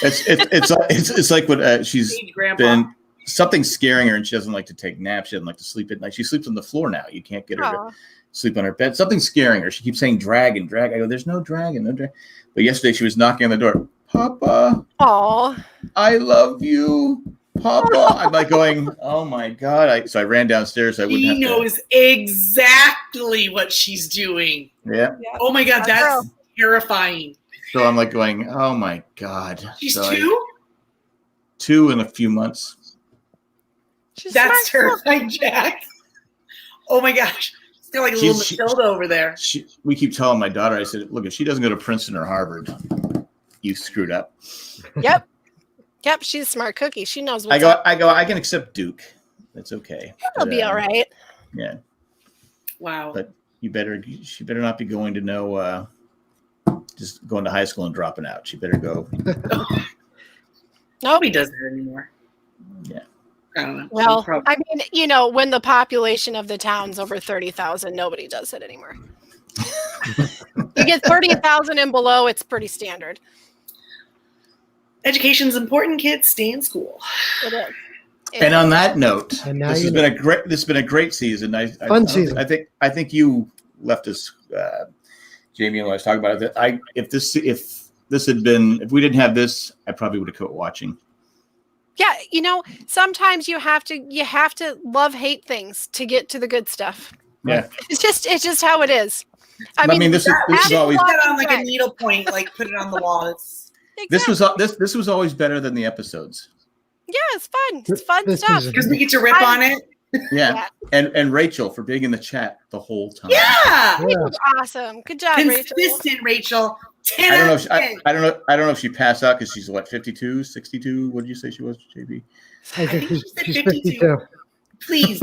It's like when she's Hey, Grandpa. been something scaring her, and she doesn't like to take naps. She doesn't like to sleep at night. She sleeps on the floor now. You can't get her to Aw. sleep on her bed. Something's scaring her. She keeps saying dragon. I go, there's no dragon, no dragon. But yesterday she was knocking on the door. Papa, Aw. I love you, Papa. I'm like going, oh my God. So I ran downstairs. So I wouldn't He have knows exactly what she's doing. to. Yeah. Oh my God, That that's girl. terrifying. So I'm like going, oh my God. She's So 2? 2 in a few months. She's That's smart. terrifying, Jack. Oh my gosh. It's got like a little She- Matilda over there. We keep telling my daughter, I said, look, if she doesn't go to Princeton or Harvard, you screwed up. Yep. Yep. She's a smart cookie. She knows what's I go, up. I can accept Duke. That's okay. It'll But, be all right. Yeah. Wow. But she better not be going to just going to high school and dropping out. She better go. Nope. Nobody does that anymore. Yeah. I don't know. Well, Probably. I mean, when the population of the town's over 30,000, nobody does it anymore. You get 30,000 and below, it's pretty standard. Education's important, kids. Stay in school. It is. And on that note, And now this you has know. been a great season. Fun season. I think you left us, Jamie, and I was talking about it. That if we didn't have this, I probably would have quit watching. Yeah, sometimes you have to love hate things to get to the good stuff. Yeah. It's just how it is. I mean, this is Adding always Put love- that on like a needle point, like put it on the wall. It's this was always better than the episodes. Yeah, it's fun. It's fun This stuff. season. because we get to rip on it. Yeah. And Rachel for being in the chat the whole time. Yeah. It was awesome. Good job, Rachel. Consistent, Rachel. 10 I don't know out if of 10. I don't know if she passed out because she's what 52, 62. What did you say she was, JB? I think think she said she's 52. 52. Please.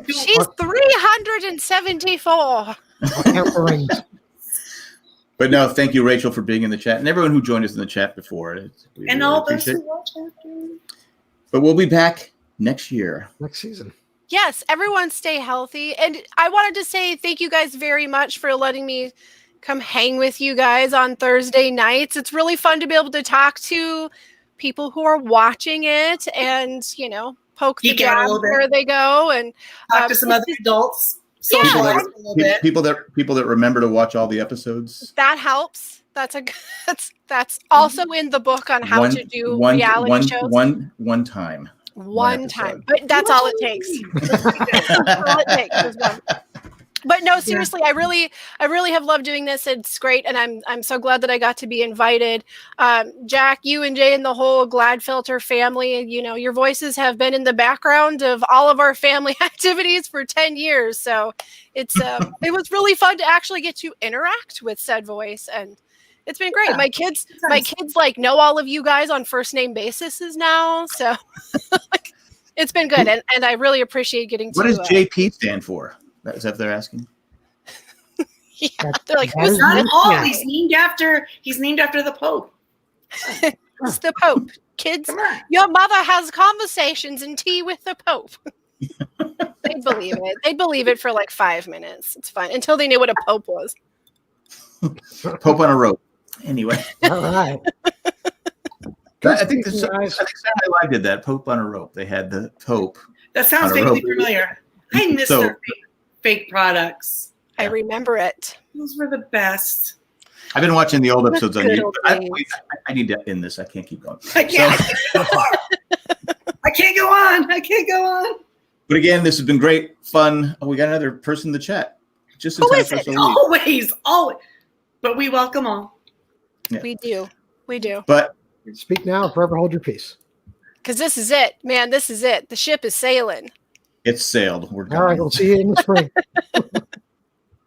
She's 374. I'll count the rings. But no, thank you, Rachel, for being in the chat, and everyone who joined us in the chat before. We And really all those appreciate who it. watch after. But we'll be back next year. Next season. Yes, everyone stay healthy. And I wanted to say thank you guys very much for letting me come hang with you guys on Thursday nights. It's really fun to be able to talk to people who are watching it and, poke the Geek out a jab little bit. where they go. And Talk to some other adults. Yeah. Socialize a little bit. People that remember to watch all the episodes. that helps. That's also in the book on how to do reality shows. One time. One episode. time. But that's all it takes. That's all it takes is one. But no, seriously, I really have loved doing this. It's great, and I'm so glad that I got to be invited. Jack, you and Jay and the whole Gladfilter family, you know, your voices have been in the background of all of our family activities for 10 years. So it's it was really fun to actually get to interact with said voice, and it's been great. Yeah. My kids like know all of you guys on first name basis now, so it's been good, and I really appreciate getting to. What does JP stand for? Is that what they're asking? Yeah, they're like, That who's is- Not this? all. Yeah. He's named after the Pope. It's the Pope. Kids, Come on. your mother has conversations and tea with the Pope. They'd believe it. They'd believe it for like 5 minutes. It's fine until they knew what a Pope was. Pope on a rope. Anyway, All right. I think Good Saturday guys. Night Live did that. Pope on a rope. They had the Pope. That sounds On a vaguely rope. familiar. I miss So- their fake products. I remember it. Those were the best. I've been watching the old episodes on Good YouTube. old But days. I need to end this. I can't keep going. I can't go on. I can't go on. But again, this has been great fun. Oh, we got another person in the chat. Just in Who time is for us it? to leave. Always. But we welcome all. Yeah. We do. But Speak now or forever hold your peace. Because this is it, man. This is it. The ship is sailing. it's sailed. We're All right. done. We'll see you in the spring.